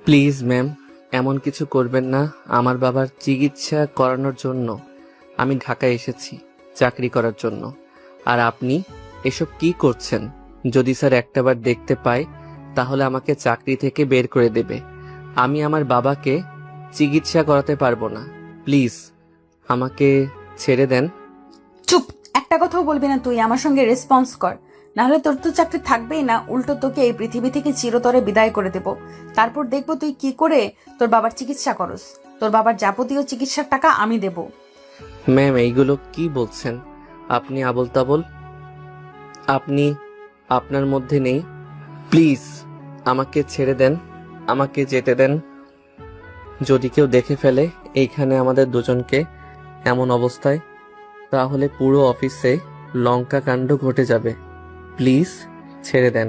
Please ma'am, এমন কিছু করবেন না। আমার বাবার চিকিৎসা করানোর জন্য আমি ঢাকায় এসেছি, চাকরি করার জন্য। আর আপনি এসব কি করছেন? যদি স্যার একটাবার দেখতে পায় তাহলে আমাকে চাকরি থেকে বের করে দেবে। আমি আমার বাবাকে চিকিৎসা করাতে পারবো না। প্লিজ আমাকে ছেড়ে দেন। চুপ! একটা কথাও বলবি না তুই। আমার সঙ্গে রেসপন্স কর, না হলে তোর তো চাকরি থাকবেই না, উল্টো তোকে এই পৃথিবী থেকে চিরতরে বিদায় করে দেব। তারপর দেখবো তুই কি করে তোর বাবার চিকিৎসা করস। তোর বাবার যাবতীয় চিকিৎসার টাকা আমি দেব। ম্যাম, এইগুলো কি বলছেন আপনি? আবোল তাবোল। আপনি আপনার মধ্যে নেই। প্লিজ আমাকে ছেড়ে দেন, আমাকে যেতে দেন। যদি কেউ দেখে ফেলে এইখানে আমাদের দুজনকে এমন অবস্থায়, তাহলে পুরো অফিসে লঙ্কা কাণ্ড ঘটে যাবে। প্লিজ ছেড়ে দেন।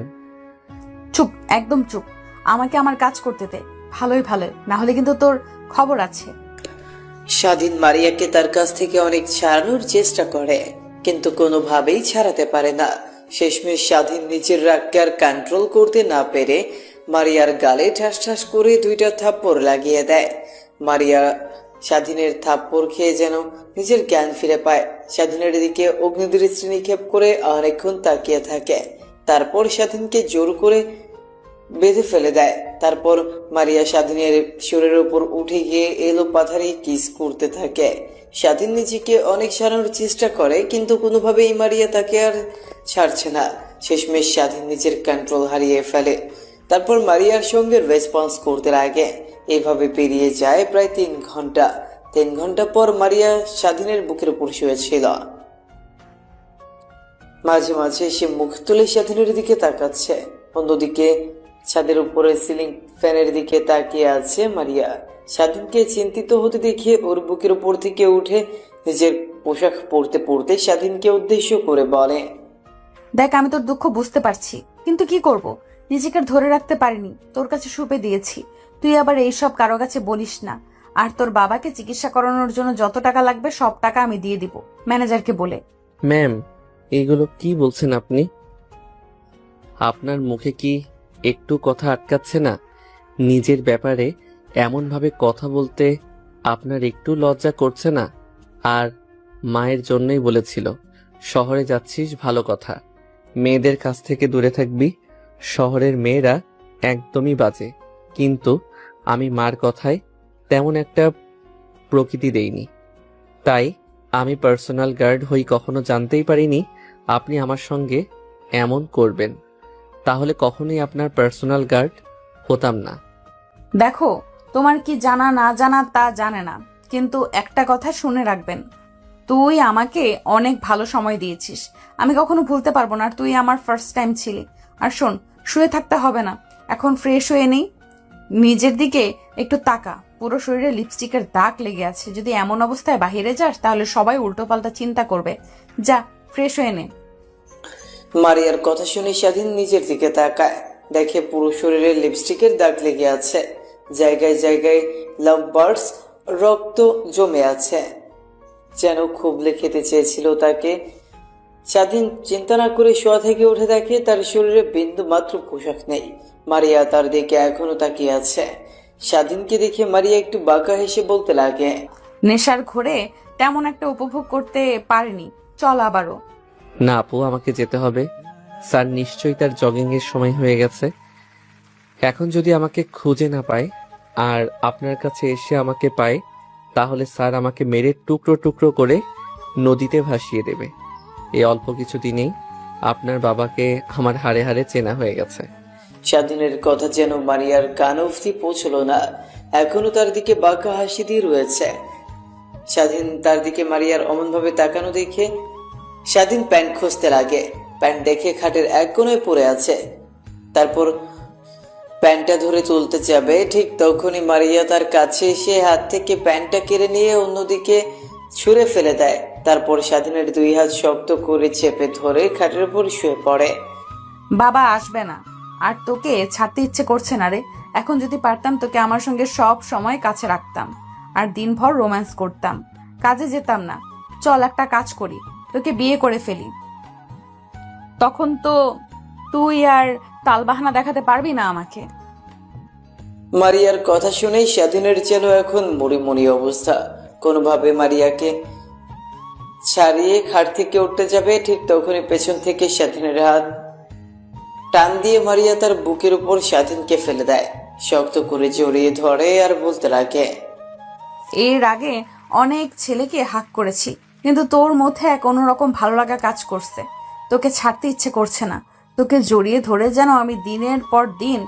চুপ, একদম চুপ। আমাকে আমার কাজ করতে দে। ভালোই ভালো, না হলে কিন্তু তোর খবর আছে। স্বাধীন মারিয়াকে তার কাছ থেকে অনেক ছাড়ানোর চেষ্টা করে, কিন্তু কোনোভাবেই ছাড়াতে পারে না। শেষমেশ স্বাধীন নিজের রাগকে আর কন্ট্রোল করতে না পেরে মারিয়ার গালে ঠাস ঠাস করে দুইটা থাপ্পড় লাগিয়ে দেয়। মারিয়া স্বাধীনের থাপ্পড় খেয়ে যেন নিজের জ্ঞান ফিরে পায়। স্বাধীনের দিকে অগ্নিদৃষ্টি নিক্ষেপ করে অনেকক্ষণ তাকিয়ে থাকে। তারপর স্বাধীনকে জোর করে বেঁধে ফেলে দেয়। তারপর মারিয়া স্বাধীনের শরীরের উপর উঠে গিয়ে এলো পাথারি কিস করতে থাকে। স্বাধীন নিজেকে অনেক সারানোর চেষ্টা করে, কিন্তু কোনোভাবেই মারিয়া তাকে আর ছাড়ছে না। শেষমেশ স্বাধীন নিজের কন্ট্রোল হারিয়ে ফেলে। তারপর মারিয়ার সঙ্গে রেসপন্স করতে লাগে। এভাবে পেরিয়ে যায় প্রায় 3 ঘন্টা। 3 ঘন্টা পর মারিয়া স্বাধীনের বুকের উপর শুয়েছিল। মাঝে মাঝে সে মুখ তুলে স্বাধীনের দিকে তাকাচ্ছে। অন্যদিকে ছাদের উপরে সিলিং ফ্যানের দিকে তাকিয়ে আছে মারিয়া। স্বাধীনকে চিন্তিত হতে দেখে ওর বুকের উপর থেকে উঠে নিজের পোশাক পরতে পরতে স্বাধীনকে উদ্দেশ্য করে বলে, দেখ, আমি তোর দুঃখ বুঝতে পারছি, কিন্তু কি করব, নিজেকে আর ধরে রাখতে পারিনি। তোর কাছে সুপে দিয়েছি, তুই আবার এইসব কারো কাছে বলিস না। আর তোর বাবাকে চিকিৎসা করানোর জন্য যত টাকা লাগবে সব টাকা আমি দিয়ে দিব, ম্যানেজারকে বলে। ম্যাম, এইগুলো কি বলছেন আপনি? আপনার মুখে কি একটু কথা আটকাচ্ছে না? নিজের ব্যাপারে এমন ভাবে কথা বলতে আপনার একটু লজ্জা করছে না? আর মায়ের জন্যই বলেছিল শহরে যাচ্ছিস, ভালো কথা, মেয়েদের কাছ থেকে দূরে থাকবি। শহরের মেয়েরা একদমই বাজে। কিন্তু আমি মার কথায় তেমন একটা প্রকৃতি দেইনি, তাই আমি পার্সোনাল গার্ড হই। কখনো জানতেই পারিনি আপনি আমার সঙ্গে এমন করবেন। তাহলে কখনোই আপনার পার্সোনাল গার্ড হতাম না। দেখো, তোমার কি জানা না জানা তা জানে না, কিন্তু একটা কথা শুনে রাখবেন, তুই আমাকে অনেক ভালো সময় দিয়েছিস, আমি কখনো ভুলতে পারবো না। আর তুই আমার ফার্স্ট টাইম ছিলি। আর শোন, শুয়ে থাকতে হবে না, এখন ফ্রেশ হয়ে নেই। নিজের দিকে একটু তাকা, পুরো শরীরে লিপস্টিকের দাগ লেগে আছে। যদি এমন অবস্থায় বাহিরে যাস তাহলে সবাই উল্টোপাল্টা চিন্তা করবে। যা, ফ্রেশ হয়ে নে। মারিয়ার কথা শুনে স্বাধীন নিজের দিকে তাকায়, দেখে পুরো শরীরে লিপস্টিকের দাগ লেগে আছে। জায়গায় জায়গায় লাভ বার্ডস রক্ত জমে আছে, যেন খুবলে খেতে চেয়েছিল তাকে। স্বাধীন চিন্তা না করে শোয়া থেকে উঠে দেখে তার শরীরে বিন্দু মাত্র পোশাক নেই। মারিয়া তার দিকে এখনো তাকিয়ে আছে। স্বাধীনকে দেখে মারিয়া একটু বাঁকা হেসে বলতে লাগে, নেশার ঘোরে তেমন একটা উপভোগ করতে পারিনি, চল আবারও। না আপু, আমাকে যেতে হবে। স্যার নিশ্চয়ই তার জগিং এর সময় হয়ে গেছে। এখন যদি আমাকে খুঁজে না পায় আর আপনার কাছে এসে আমাকে পায়, তাহলে স্যার আমাকে মেরে টুকরো টুকরো করে নদীতে ভাসিয়ে দেবে। এই অল্প কিছু দিনেই আপনার বাবাকে আমার হাড়ে হাড়ে চেনা হয়ে গেছে। স্বাধীনের কথা যেন মারিয়ার কান অবধি পৌঁছলো না, এখনো তার দিকে বাঁকা হাসি দিয়ে রয়েছে। স্বাধীন তার দিকে মারিয়ার অমনভাবে তাকানো দেখে স্বাধীন প্যান্ট খুঁজতে লাগে। প্যান্ট দেখে খাটের এক কোণায় পড়ে আছে। তারপর প্যান্টটা ধরে তুলতে যাবে, ঠিক তখনই মারিয়া তার কাছে এসে হাত থেকে প্যান্টটা কেড়ে নিয়ে অন্যদিকে ছুঁড়ে ফেলে দেয়। তারপর স্বাধীনের 2 হাত শক্ত করে চেপে ধরে খাটের উপর শুয়ে পড়ে। বাবা আসবে না, আর তোকে ছাড়তে ইচ্ছে করছে না রে। এখন যদি পারতাম তোকে আমার সঙ্গে সব সময় কাছে রাখতাম, আর দিনভর রোম্যান্স করতাম, কাজে যেতাম না। চল একটা কাজ করি, তোকে বিয়ে করে ফেলি। তখন তো তুই আর তালবাহানা দেখাতে পারবি না আমাকে। মারিয়ার কথা শুনেই স্বাধীনের যেন এখন মরিমরি অবস্থা। কোনোভাবে মারিয়াকে ছাড়িয়ে খাট থেকে উঠতে যাবে, ঠিক তখনই পেছন থেকে স্বাধীনের হাত টান দিয়ে মারিয়া তার বুকের উপর স্বাধীনকে ফেলে দেয়, শক্ত করে জড়িয়ে ধরে আর বলতে লাগে, এর আগে অনেক ছেলেকে হাক করেছি, কিন্তু তোর মধ্যে এক অন্যরকম ভালো লাগা কাজ করছে। তোকে ছাড়তে ইচ্ছে করছে না। তোকে জড়িয়ে ধরে যেন আমি দিনের পর দিন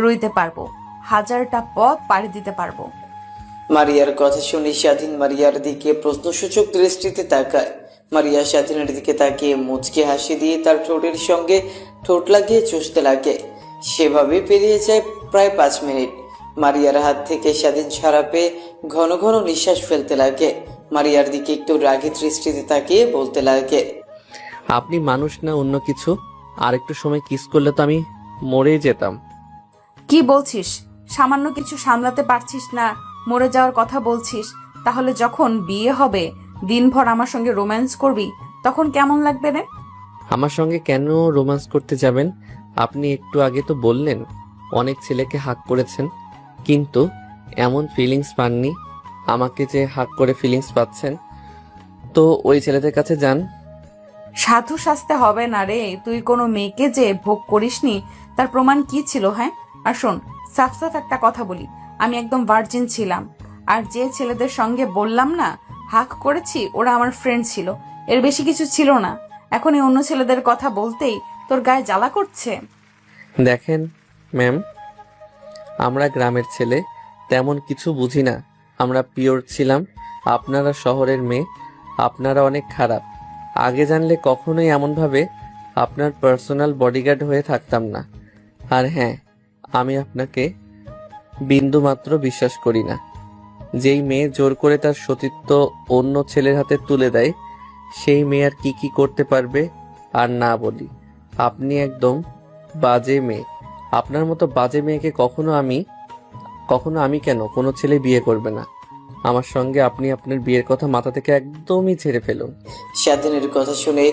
রইতে পারবো, হাজারটা পথ পাড়ি দিতে পারবো। মারিয়ার কথা শুনে স্বাধীন মারিয়ার দিকে প্রশ্নসূচক দৃষ্টিতে তাকায়। মারিয়া স্বাধীনের দিকে তাকিয়ে মুচকে হাসি দিয়ে তার ঠোঁটের সঙ্গে ঠোঁট লাগিয়ে চুষতে লাগে। সেভাবে পেরিয়ে যায় প্রায় 5 মিনিট। মারিয়ার হাত থেকে স্বাধীন ছাড়া পেয়ে ঘন ঘন নিঃশ্বাস ফেলতে লাগে। মারিয়ার দিকে একটু রাগী দৃষ্টিতে তাকিয়ে বলতে লাগে, আপনি মানুষ না অন্য কিছু? আর একটু সময় কিস করলে তো আমি মরেই যেতাম। কি বলছিস? সামান্য কিছু সামলাতে পারছিস না, মরে যাওয়ার কথা বলছিস? তাহলে যখন বিয়ে হবে, দিনভর আমার সঙ্গে রোম্যান্স করবি, তখন কেমন লাগবে রে? আমার সঙ্গে কেন রোম্যান্স করতে যাবেন? আপনি একটু আগে তো বললেন অনেক ছেলেকে হাক করেছেন, কিন্তু এমন ফিলিংস পাননি। আমাকে যে হাক করে ফিলিংস পাচ্ছেন, তো ওই ছেলেদের কাছে যান। সাধু সাজতে হবে না রে। তুই কোনো মেয়েকে যে ভোগ করিসনি তার প্রমাণ কি ছিল? হ্যাঁ, আর শোন, সাফ সাফ একটা কথা বলি, আমি একদম ভার্জিন ছিলাম। আর যে ছেলেদের সঙ্গে বললাম না হাক করেছি, ওরা আমার ফ্রেন্ড ছিল, এর বেশি কিছু ছিল না। এখন এই অন্য ছেলেদের কথা বলতেই তোর গায়ে জ্বালা করছে। দেখেন ম্যাম, আমরা গ্রামের ছেলে, তেমন কিছু বুঝি না। আমরা পিওর ছিলাম। আপনারা শহরের মেয়ে, আপনারা অনেক খারাপ। আগে জানলে কখনোই এমনভাবে আপনার পার্সোনাল বডিগার্ড হয়ে থাকতাম না। আর হ্যাঁ, আমি আপনাকে বিন্দু মাত্র বিশ্বাস করি না। যেই মেয়ে জোর করে তার সতীত্ব অন্য ছেলের হাতে তুলে দেয়, সেই মেয়ে আর কি কি করতে পারবে। আর না বলি, আপনি একদম বাজে মেয়ে। আপনার মতো বাজে মেয়েকে কখনো আমি কেন, কোনো ছেলে বিয়ে করবে না। আমার সঙ্গে আপনি আপনার বিয়ের কথা মাথা থেকে একদমই ছেড়ে ফেলুন। স্বাধীনের কথা শুনে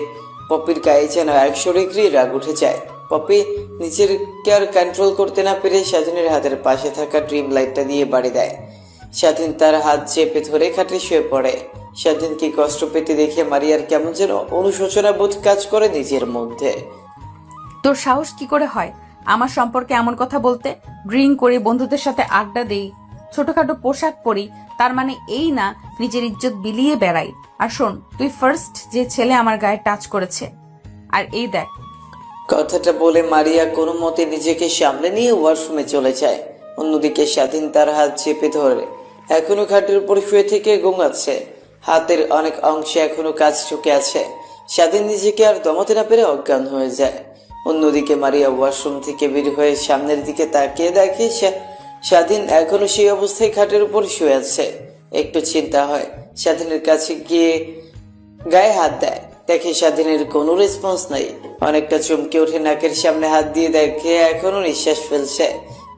পপির গায়ে যেন 100 ডিগ্রি রাগ উঠে যায়। পপি নিজেকে আর কন্ট্রোল করতে না পেরে স্বাধীনের হাতের পাশে থাকা ড্রিম লাইটটা দিয়ে বাড়ি দেয়। স্বাধীন তার হাত চেপে ধরে খাটে শুয়ে পড়ে। স্বাধীনকে কষ্ট পেতে দেখে মারিয়ার কেমন যেন অনুশোচনা বোধ কাজ করে নিজের মধ্যে। তোর সাহস কি করে হয় আমার সম্পর্কে এমন কথা বলতে? ড্রিঙ্ক করি, বন্ধুদের সাথে আড্ডা দেই, ছোটখাটো পোশাক পরি, তার মানে এই না নিজের ইজ্জত বিলিয়ে বেড়াই। আর শোন, তুই ফার্স্ট যে ছেলে আমার গায়ে টাচ করেছে। আর এই দেখ। কথাটা বলে মারিয়া কোনো মতে নিজেকে সামলে নিয়ে ওয়াশরুমে চলে যায়। অন্যদিকে স্বাধীন তার হাত চেপে ধরে এখনো খাটের উপর শুয়ে থেকে ঘুমাচ্ছে। হাতের অনেক অংশে এখনো কাজ ঢুকে আছে। স্বাধীন নিজেকে আর দমাতে না পেরে অজ্ঞান হয়ে যায়। অন্যদিকে মারিয়া ওয়াশরুম থেকে বের হয়ে সামনের দিকে তাকিয়ে দেখে স্বাধীন এখনো সেই অবস্থায় খাটের উপর শুয়ে আছে। একটু চিন্তা হয়, স্বাধীনের কাছে গিয়ে গায়ে হাত দেয়, দেখে স্বাধীনের কোনো রেসপন্স নাই। অনেকটা চমকে উঠে নাকের সামনে হাত দিয়ে দেখে এখনো নিঃশ্বাস ফেলছে।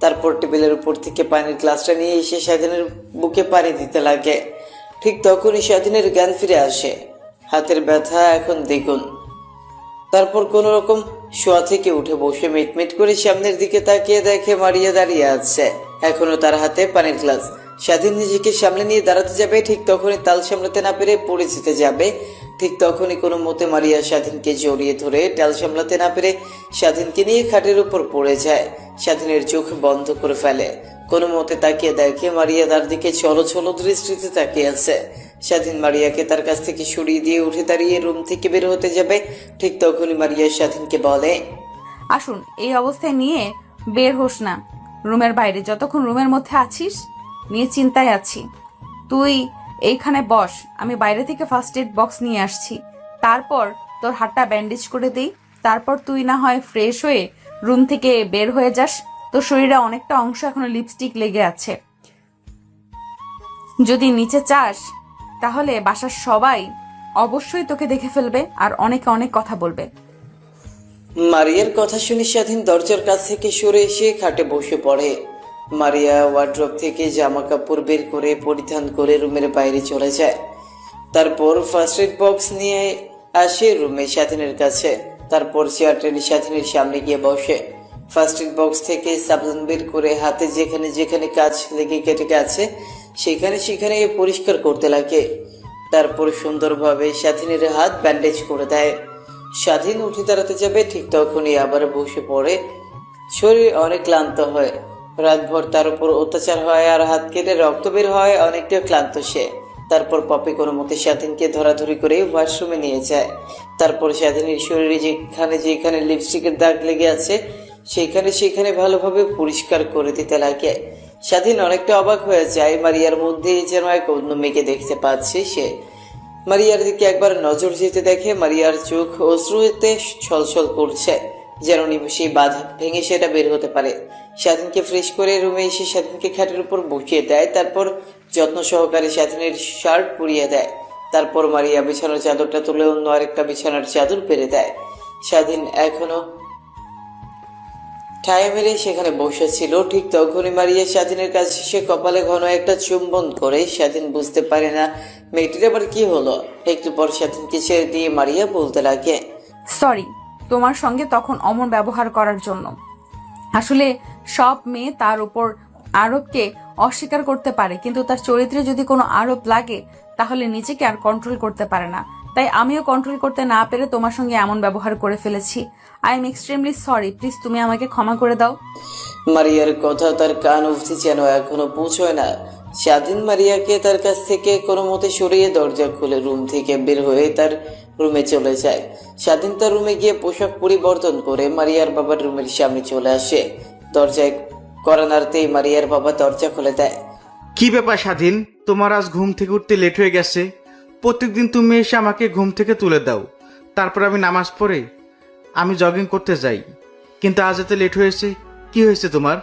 তারপর টেবিলের উপর থেকে পানির গ্লাসটা নিয়ে এসে স্বাধীনের বুকে পানি দিতে লাগে। ঠিক তখনই স্বাধীনের জ্ঞান ফিরে আসে। হাতের ব্যথা এখন দ্বিগুণ। তারপর কোনো রকম শোয়া থেকে উঠে বসে মিটমিট করে সামনের দিকে তাকিয়ে দেখে মারিয়া দাঁড়িয়ে আছে, এখনো তার হাতে পানির গ্লাস। স্বাধীন নিজেকে সামলে নিয়ে দাঁড়াতে যাবে, ঠিক তখনই তাল সামলাতে না পেরে পড়ে যেতে যাবে। ঠিক তখনই কোনো মতে মারিয়া স্বাধীনকে জড়িয়ে ধরে টাল সামলাতে না পেরে স্বাধীনকে নিয়ে খাটের উপর পড়ে যায়। স্বাধীনের চোখ বন্ধ করে ফেলে। কোনো মতে তাকিয়ে দেখে মারিয়া তার দিকে ছলো ছলো দৃষ্টিতে তাকিয়ে আছে। স্বাধীন মারিয়াকে তার কাছ থেকে সরিয়ে দিয়ে উঠে দাঁড়িয়ে রুম থেকে বের হতে যাবে। ঠিক তখনই মারিয়া স্বাধীনকে বলে, আসুন, এই অবস্থায় নিয়ে বের হোস না রুমের বাইরে। যতক্ষণ রুমের মধ্যে আছিস নিয়ে চিন্তায় আছি। তুই এইখানে বস, আমি বাইরে থেকে ফার্স্ট এড বক্স নিয়ে আসছি। তারপর তোর হাতটা ব্যান্ডেজ করে দিই। তারপর তুই না হয় ফ্রেশ হয়ে রুম থেকে বের হয়ে যাস। তোর শরীরে অনেকটা অংশ এখনো লিপস্টিক লেগে আছে। যদি নিচে চাস তাহলে বাসার সবাই অবশ্যই তোকে দেখে ফেলবে আর অনেকে অনেক কথা বলবে। মারিয়ার কথা শুনে স্বাধীন দরজার কাছ থেকে সরে এসে খাটে বসে পড়ে। মারিয়া ওয়ার্ড্রপ থেকে জামা কাপড় বের করে পরিধান করে রুমের বাইরে চলে যায়। তারপর ফার্স্ট এড বক্স নিয়ে আসে রুমে স্বাধীনের কাছে। তারপর চেয়ার টেনে স্বাধীনের সামনে গিয়ে বসে। ফার্স্ট এড বক্স থেকে সাবধান বের করে হাতে যেখানে যেখানে কাজ লেগে কেটে গেছে সেখানে সেখানে পরিষ্কার করতে লাগে। তারপর সুন্দরভাবে স্বাধীনের হাত ব্যান্ডেজ করে দেয়। স্বাধীন উঠে দাঁড়াতে যাবে, ঠিক তখনই আবার বসে পড়ে। শরীর অনেক ক্লান্ত হয়, রাতভর তার উপর অত্যাচার হয় আর হাত কেটে রক্ত বের হয়, অনেকটা ক্লান্ত সে। তারপর পপি কোনো মতে স্বাধীনকে ধরাধরি করে ওয়াশরুমে নিয়ে যায়। তারপর স্বাধীনের শরীরে যেখানে যেখানে লিপস্টিকের দাগ লেগে আছে সেখানে সেখানে ভালোভাবে পরিষ্কার করে দিতে লাগে। স্বাধীন অনেকটা অবাক হয়ে যায়, মারিয়ার মধ্যে যেন এক অন্য মেয়েকে দেখতে পাচ্ছে সে। মারিয়ার দিকে একবার নজর যেতে দেখে মারিয়ার চোখ অশ্রুতে ছলছল করছে, যেন নিমেষেই বাঁধা ভেঙে সেটা বের হতে পারে। স্বাধীনকে ফ্রেশ করে রুমে এসে স্বাধীনকে খাটের উপর বসিয়ে দেয়, তারপর যত্ন সহকারে স্বাধীনের শার্ট পরিয়ে দেয়। তারপর মারিয়া বিছানার চাদরটা তুলে অন্য আরেকটা বিছানার চাদর পেরে দেয়। স্বাধীন এখনো ঠাই মেরে সেখানে বসেছিল, ঠিক তখনই মারিয়া স্বাধীনের কাছে সে কপালে ঘন একটা চুম্বন করে। স্বাধীন বুঝতে পারে না মেয়েটির আবার কি হলো। একটু পর স্বাধীনকে ছেড়ে দিয়ে মারিয়া বলতে লাগে, সরি তোমার সঙ্গে তখন অমন ব্যবহার করার জন্য। আসলে সব মেয়ে তার উপর আরোপকে অস্বীকার করতে পারে, কিন্তু তার চরিত্রে যদি কোনো আরোপ লাগে তাহলে নিজেকে আর কন্ট্রোল করতে পারে না। তাই আমিও কন্ট্রোল করতে না পেরে তোমার সঙ্গে এমন ব্যবহার করে ফেলেছি। I am extremely sorry, please তুমি আমাকে ক্ষমা করে দাও। মারিয়ার কথা তার কান অবধি যেন এখনো পৌঁছয় না। স্বাধীন মারিয়াকে তার কাছ থেকে কোনো মতে সরিয়ে দরজা খুলে রুম থেকে বের হয়ে তার রুমে চলে যায়। স্বাধীন তার রুমে গিয়ে পোশাক পরিবর্তন করে মারিয়ার বাবার রুমের সামনে চলে আসে। দরজায় কড়া নাড়তেই মারিয়ার বাবা দরজা খুলে দেয়। কি ব্যাপার স্বাধীন, তোমার আজ ঘুম থেকে উঠতে লেট হয়ে গেছে? প্রত্যেকদিন তুমি এসে আমাকে ঘুম থেকে তুলে দাও, তারপর আমি নামাজ পড়ে আমি জগিং করতে যাই, কিন্তু আজ এত লেট হয়েছে, কি হয়েছে তোমার?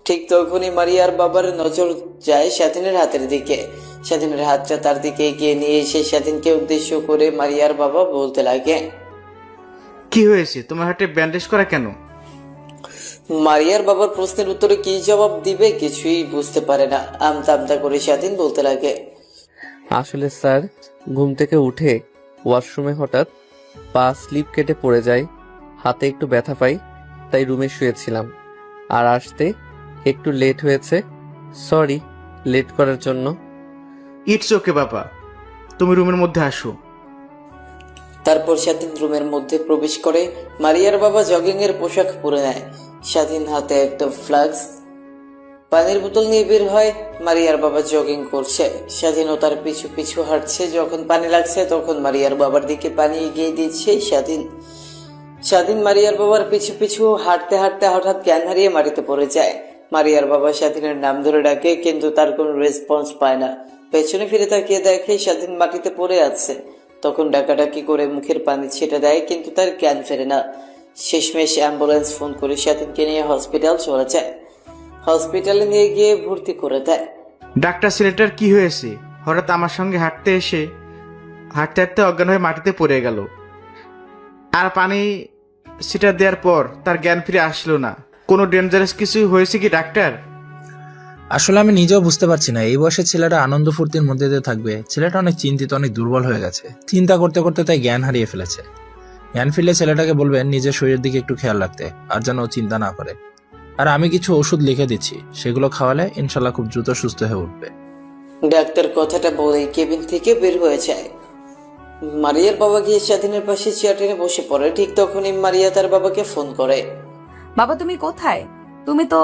ঠিক তখনই মারিয়ার বাবার নজর যায় স্বাধীনের হাতের দিকে। স্বাধীনের হাতটা তার দিকে এগিয়ে নিয়ে এসে স্বাধীনকে উদ্দেশ্য করে মারিয়ার বাবা বলতে লাগে, কি হয়েছে তোমার হাতে ব্যান্ডেজ করা কেন? মারিয়ার বাবার প্রশ্নের উত্তরে কি জবাব দিবে কিছুই বুঝতে পারে না। আমতা আমতা করে স্বাধীন বলতে লাগে, আসলে স্যার, ঘুম থেকে উঠে ওয়াশরুমে হঠাৎ পা স্লিপ কেটে পড়ে যায়, হাতে একটু ব্যথা পাই, তাই রুমে শুয়েছিলাম। আর আসতে একটু লেট হয়েছে, সরি লেট করার জন্য। ইটস ওকে বাবা, তুমি রুমের মধ্যে আসো। তারপর স্বাধীন রুমের মধ্যে প্রবেশ করে। মারিয়ার বাবা জগিং এর পোশাক পরে নেয়। স্বাধীন হাতে একটা ফ্লাক্স পানির বোতল নিয়ে বের হয়। মারিয়ার বাবা জগিং করছে, স্বাধীনও তার পিছু পিছু হাঁটছে। যখন পানি লাগছে তখন মারিয়ার বাবার দিকে পানি এগিয়ে দিচ্ছে স্বাধীন মারিয়ার বাবার পিছু পিছু হাঁটতে হাঁটতে হঠাৎ জ্ঞান হারিয়ে মাটিতে পড়ে যায়। মারিয়ার বাবা স্বাধীনের নাম ধরে ডাকে, কিন্তু তার কোনো রেসপন্স পায় না। পেছনে ফিরে তাকিয়ে দেখে স্বাধীন মাটিতে পড়ে আছে। তখন ডাকাডাকি করে মুখের পানি ছেটে দেয়, কিন্তু তার জ্ঞান ফেরে না। শেষমেশ অ্যাম্বুলেন্স ফোন করে স্বাধীনকে নিয়ে হসপিটাল চলে যায়। হসপিটালে নিয়ে গিয়ে ভর্তি করে দেয়। ডাক্তার, ছেলেটার কি হয়েছে? হঠাৎ আমার সঙ্গে হাঁটতে এসে হাঁটতে হাঁটতে অজ্ঞান হয়ে মাটিতে পড়ে গেল, আর পানি সেটা দেওয়ার পর তার জ্ঞান ফিরে আসলো না। কোনো ডেঞ্জারাস কিছু হয়েছে কি ডাক্তার? আসলে আমি নিজেও বুঝতে পারছি না, এই বয়সে ছেলেটা আনন্দ ফুর্তির মধ্যে দিয়ে থাকবে। ছেলেটা অনেক চিন্তিত, অনেক দুর্বল হয়ে গেছে। চিন্তা করতে করতে তাই জ্ঞান হারিয়ে ফেলেছে। জ্ঞান ফিরলে ছেলেটাকে বলবেন নিজের শরীরের দিকে একটু খেয়াল রাখতে, আর যেন ও চিন্তা না করে। আর আমি কিছু ওষুধ লিখে দিচ্ছি, সেগুলো খাওয়ালে ইনশাল্লাহ খুব দ্রুত সুস্থ হয়ে উঠবে। ডাক্তার কথাটা বলেই কেবিন থেকে বের হয়ে যায়। মারিয়ার বাবা গিয়ে স্বাধীনের পাশে চেয়ার টেনে বসে পড়ে। ঠিক তখনই মারিয়া তার বাবাকে ফোন করে। বাবা তুমি কোথায়? তুমি তো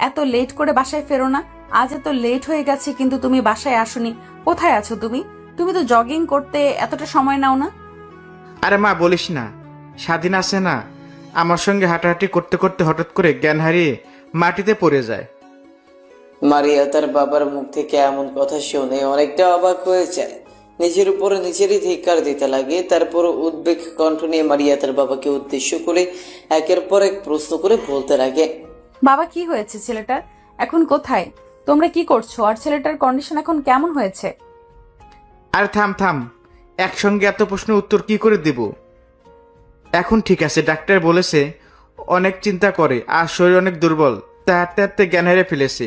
এত লেট করে বাসায় ফেরো না। আজ এত লেট হয়ে গেছে কিন্তু তুমি বাসায় আসোনি। কোথায় আছো তুমি? তুমি তো জগিং করতে এতটা সময় নাও না। আরে মা, বলিস না, স্বাধীন আছে না, আমার সঙ্গে হাঁটাহাঁটি করতে করতে হঠাৎ করে জ্ঞান হারিয়ে মাটিতে পড়ে যায়। মারিয়া তার বাবার মুখ থেকে এমন কথা শুনে অনেকটা অবাক হয়ে যায়। নিজের উপরে নিজেরই ধিক্কার দিতে লাগে। তারপর উদ্বেগ কণ্ঠ নিয়ে মারিয়া তার বাবাকে উদ্দেশ্য করে একের পর এক প্রশ্ন করে বলতে লাগে, বাবা কি হয়েছে ছেলেটার? এখন কোথায়? তোমরা কি করছো? আর ছেলেটার কন্ডিশন এখন কেমন হয়েছে? আর থাম, একসঙ্গে এত প্রশ্নের উত্তর কি করে দেব? এখন ঠিক আছে, ডাক্তার বলেছে অনেক চিন্তা করে আর শরীর অনেক দুর্বল, তা হাঁটতে হাঁটতে জ্ঞান হারিয়ে ফেলেছে।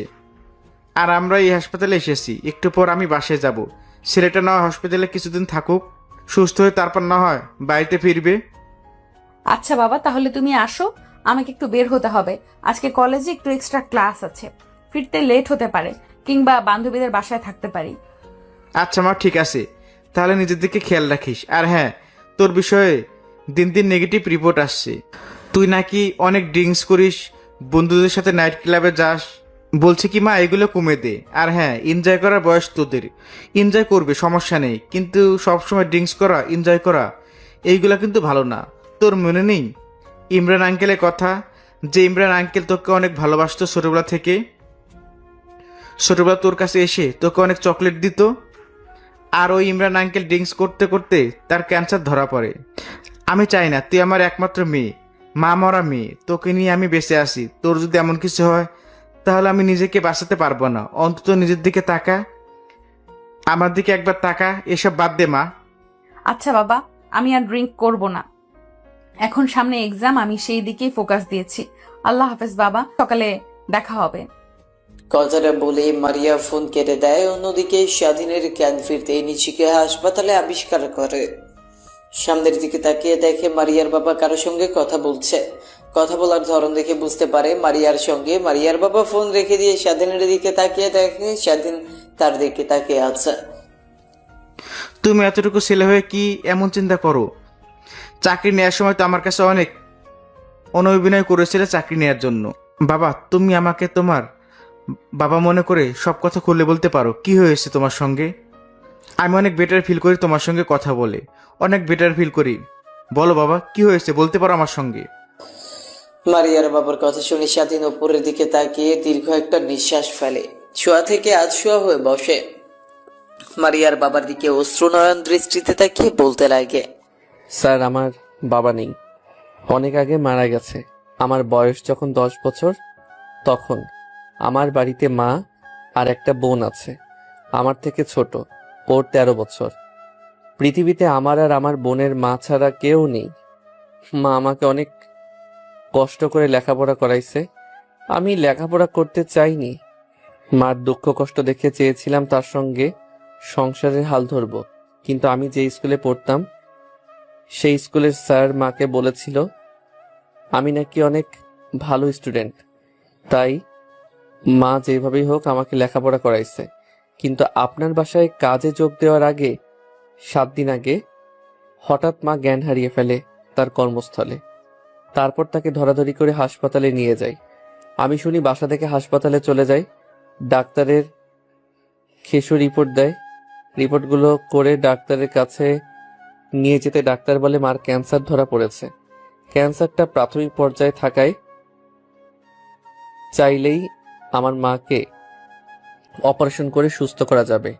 আর আমরা এই হাসপাতালে এসেছি, একটু পর আমি বাসায় যাব। ছেলেটা না হয় হসপিটালে কিছুদিন থাকুক, সুস্থ হয়ে তারপর না হয় বাড়িতে ফিরবে। আচ্ছা বাবা, তাহলে তুমি আসো, আমাকে একটু বের হতে হবে। আজকে কলেজে একটু এক্সট্রা ক্লাস আছে, ফিরতে লেট হতে পারে, কিংবা বান্ধবীদের বাসায় থাকতে পারি। আচ্ছা মা, ঠিক আছে, তাহলে নিজের দিকে খেয়াল রাখিস। আর হ্যাঁ, তোর বিষয়ে দিন দিন নেগেটিভ রিপোর্ট আসছে। তুই নাকি অনেক ড্রিঙ্কস করিস, বন্ধুদের সাথে নাইট ক্লাবে যাস। বলছি কি মা, এগুলো কমে দে। আর হ্যাঁ, এনজয় করার বয়স তোদের, এনজয় করবে, সমস্যা নেই, কিন্তু সবসময় ড্রিঙ্কস করা, এনজয় করা এইগুলো কিন্তু ভালো না। তোর মনে নেই ইমরান আঙ্কেলের কথা, যে ইমরান আঙ্কেল তোকে অনেক ভালোবাসতো ছোটবেলা থেকে, ছোটবেলা তোর কাছে এসে তোকে অনেক চকলেট দিত। আর ওই ইমরান আঙ্কেল ড্রিঙ্কস করতে করতে তার ক্যান্সার ধরা পড়ে। আমি চাই না, তুই আমার একমাত্র মেয়ে, মা মরা মেয়ে, তোকে নিয়ে আমি বেঁচে আসি। তোর যদি এমন কিছু হয় তাহলে আমি নিজেকে বাঁচাতে পারবো না। অন্তত নিজের দিকে তাকা, আমার দিকে একবার তাকা। এসব বাদ দে মা। আচ্ছা বাবা, আমি আর ড্রিঙ্ক করব না। এখন সামনে এক্সাম, আমি সেই দিকেই ফোকাস দিয়েছি। আল্লাহ হাফেজ বাবা, সকালে দেখা হবে। কথাটা বলে মারিয়া ফোন কেটে দেয়। অন্যদিকে স্বাধীনের জ্ঞান ফিরতে নিজেকে হাসপাতালে আবিষ্কার করে। সামনের দিকে তাকিয়ে দেখে মারিয়ার বাবা কারোর সঙ্গে কথা বলছে। কথা বলার ধরন দেখে বুঝতে পারে মারিয়ার সঙ্গে। মারিয়ার বাবা ফোন রেখে দিয়ে স্বাধীনের দিকে তাকিয়ে দেখে স্বাধীন তার দিকে তাকিয়ে আছে। তুমি এতটুকু ছেলে হয়ে কি এমন চিন্তা করো? চাকরি নেওয়ার সময় তো আমার কাছে অনেক অনভিনয় করেছিলে চাকরি নেওয়ার জন্য। বাবা, তুমি আমাকে তোমার বাবা মনে করে সব কথা খুলে বলতে পারো। কি হয়েছে তোমার সঙ্গে? আমি অনেক বেটার ফিল করি তোমার সঙ্গে কথা বলে, অনেক বেটার ফিল করি। বলো বাবা, কি হয়েছে বলতে পারো আমার সঙ্গে। মারিয়ার বাবার কথা শুনে স্বাধীন উপরের দিকে তাকিয়ে দীর্ঘ একটা নিঃশ্বাস ফেলে। শোয়া থেকে আজ শোয়া হয়ে বসে মারিয়ার বাবার দিকে অশ্রুনয়ন দৃষ্টিতে তাকিয়ে বলতে লাগে, স্যার, আমার বাবা নেই, অনেক আগে মারা গেছে। আমার বয়স যখন 10 বছর, তখন আমার বাড়িতে মা আর একটা বোন আছে, আমার থেকে ছোট, ওর 13 বছর। পৃথিবীতে আমার আর আমার বোনের মা ছাড়া কেউ নেই। মা আমাকে অনেক কষ্ট করে লেখাপড়া করাইছে। আমি লেখাপড়া করতে চাইনি। মার দুঃখ কষ্ট দেখে চেয়েছিলাম তার সঙ্গে সংসারের হাল ধরবো, কিন্তু আমি যে স্কুলে পড়তাম সেই স্কুলের স্যার মাকে বলেছিল আমি নাকি অনেক ভালো স্টুডেন্ট, তাই মা যেভাবেই হোক আমাকে লেখাপড়া করাইছে। কিন্তু আপনার বাসায় কাজে যোগ দেওয়ার আগে 7 দিন আগে হঠাৎ মা জ্ঞান হারিয়ে ফেলে তার কর্মস্থলে। তারপর তাকে ধরাধরি করে হাসপাতালে নিয়ে যায়। আমি শুনি বাসা থেকে হাসপাতালে চলে যাই। ডাক্তারের খেসু রিপোর্ট দেয়। রিপোর্টগুলো করে ডাক্তারের কাছে নিয়ে যেতে ডাক্তার বলে মার ক্যান্সার ধরা পড়েছে। ক্যান্সারটা প্রাথমিক পর্যায়ে থাকায় চাইলেই আমার মাকে অপারেশন করে সুস্থ করা যাবে।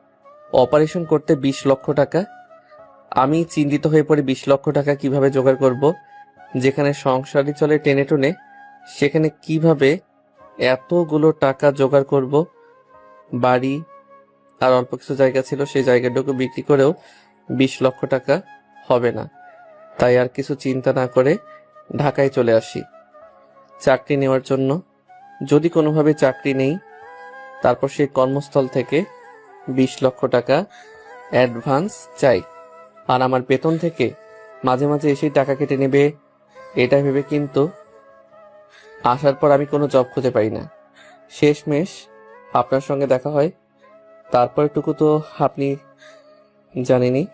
অপারেশন করতে 20 লক্ষ টাকা। আমি চিন্তিত হয়ে পড়ি 20 লক্ষ টাকা কিভাবে জোগাড় করব। যেখানে সংসারই চলে টেনে টুনে, সেখানে কিভাবে এতগুলো টাকা জোগাড় করব। বাড়ি আর অল্প কিছু জায়গা ছিল, সেই জায়গাটুকু বিক্রি করেও 20 লক্ষ টাকা হবে না। তাই আর কিছু চিন্তা না করে ঢাকায় চলে আসি চাকরি নেওয়ার জন্য। যদি কোনোভাবে চাকরি নেই, তারপর সেই কর্মস্থল থেকে 20 লক্ষ টাকা অ্যাডভান্স চাই। আর আমার বেতন থেকে মাঝে মাঝে এসেই টাকা কেটে নেবে, এটা ভেবে কিন্তু আসার পর আমি কোনো জব খুঁজে পাই না। শেষমেশ আপনার সঙ্গে দেখা হয়, তারপরটুকু তো আপনি জানেনই।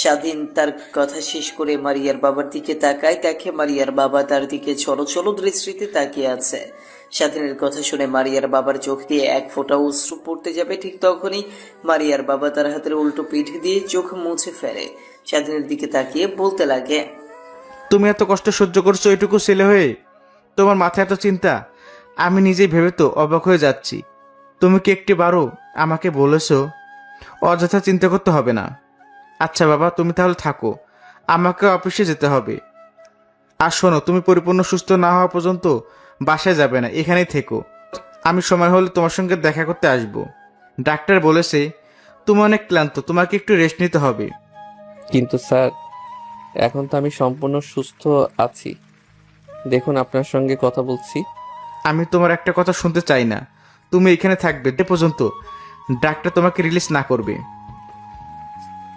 স্বাধীন তার কথা শেষ করে মারিয়ার বাবার দিকে তাকায়। দেখে মারিয়ার বাবা তার দিকে ছলো ছলো দৃষ্টিতে তাকিয়ে আছে। স্বাধীনের কথা শুনে মারিয়ার বাবার চোখ দিয়ে এক ফোঁটা অশ্রু পড়তে যাবে, ঠিক তখনই মারিয়ার বাবা তার হাতের উল্টো পিঠ দিয়ে চোখ মুছে ফেলে। স্বাধীনের দিকে তাকিয়ে বলতে লাগে, তুমি এত কষ্ট সহ্য করছো এটুকু ছেলে হয়ে? তোমার মাথায় এত চিন্তা, আমি নিজেই ভেবে তো অবাক হয়ে যাচ্ছি। তুমি কি একটিবারও আমাকে বলেছো অযথা চিন্তা করতে হবে না? আচ্ছা বাবা, তুমি তাহলে থাকো, আমাকে অফিসে যেতে হবে। আর শোনো, তুমি পরিপূর্ণ সুস্থ না হওয়া পর্যন্ত বাসায় যাবে না, এখানেই থেকো। আমি সময় হলে তোমার সঙ্গে দেখা করতে আসব। ডাক্তার বলেছে তুমি অনেক ক্লান্ত, তোমাকে একটু রেস্ট নিতে হবে। কিন্তু স্যার, এখন তো আমি সম্পূর্ণ সুস্থ আছি। দেখুন, আপনার সঙ্গে কথা বলছি। আমি তোমার একটা কথা শুনতে চাই না। তুমি এখানে থাকবে যে পর্যন্ত ডাক্তার তোমাকে রিলিজ না করবে।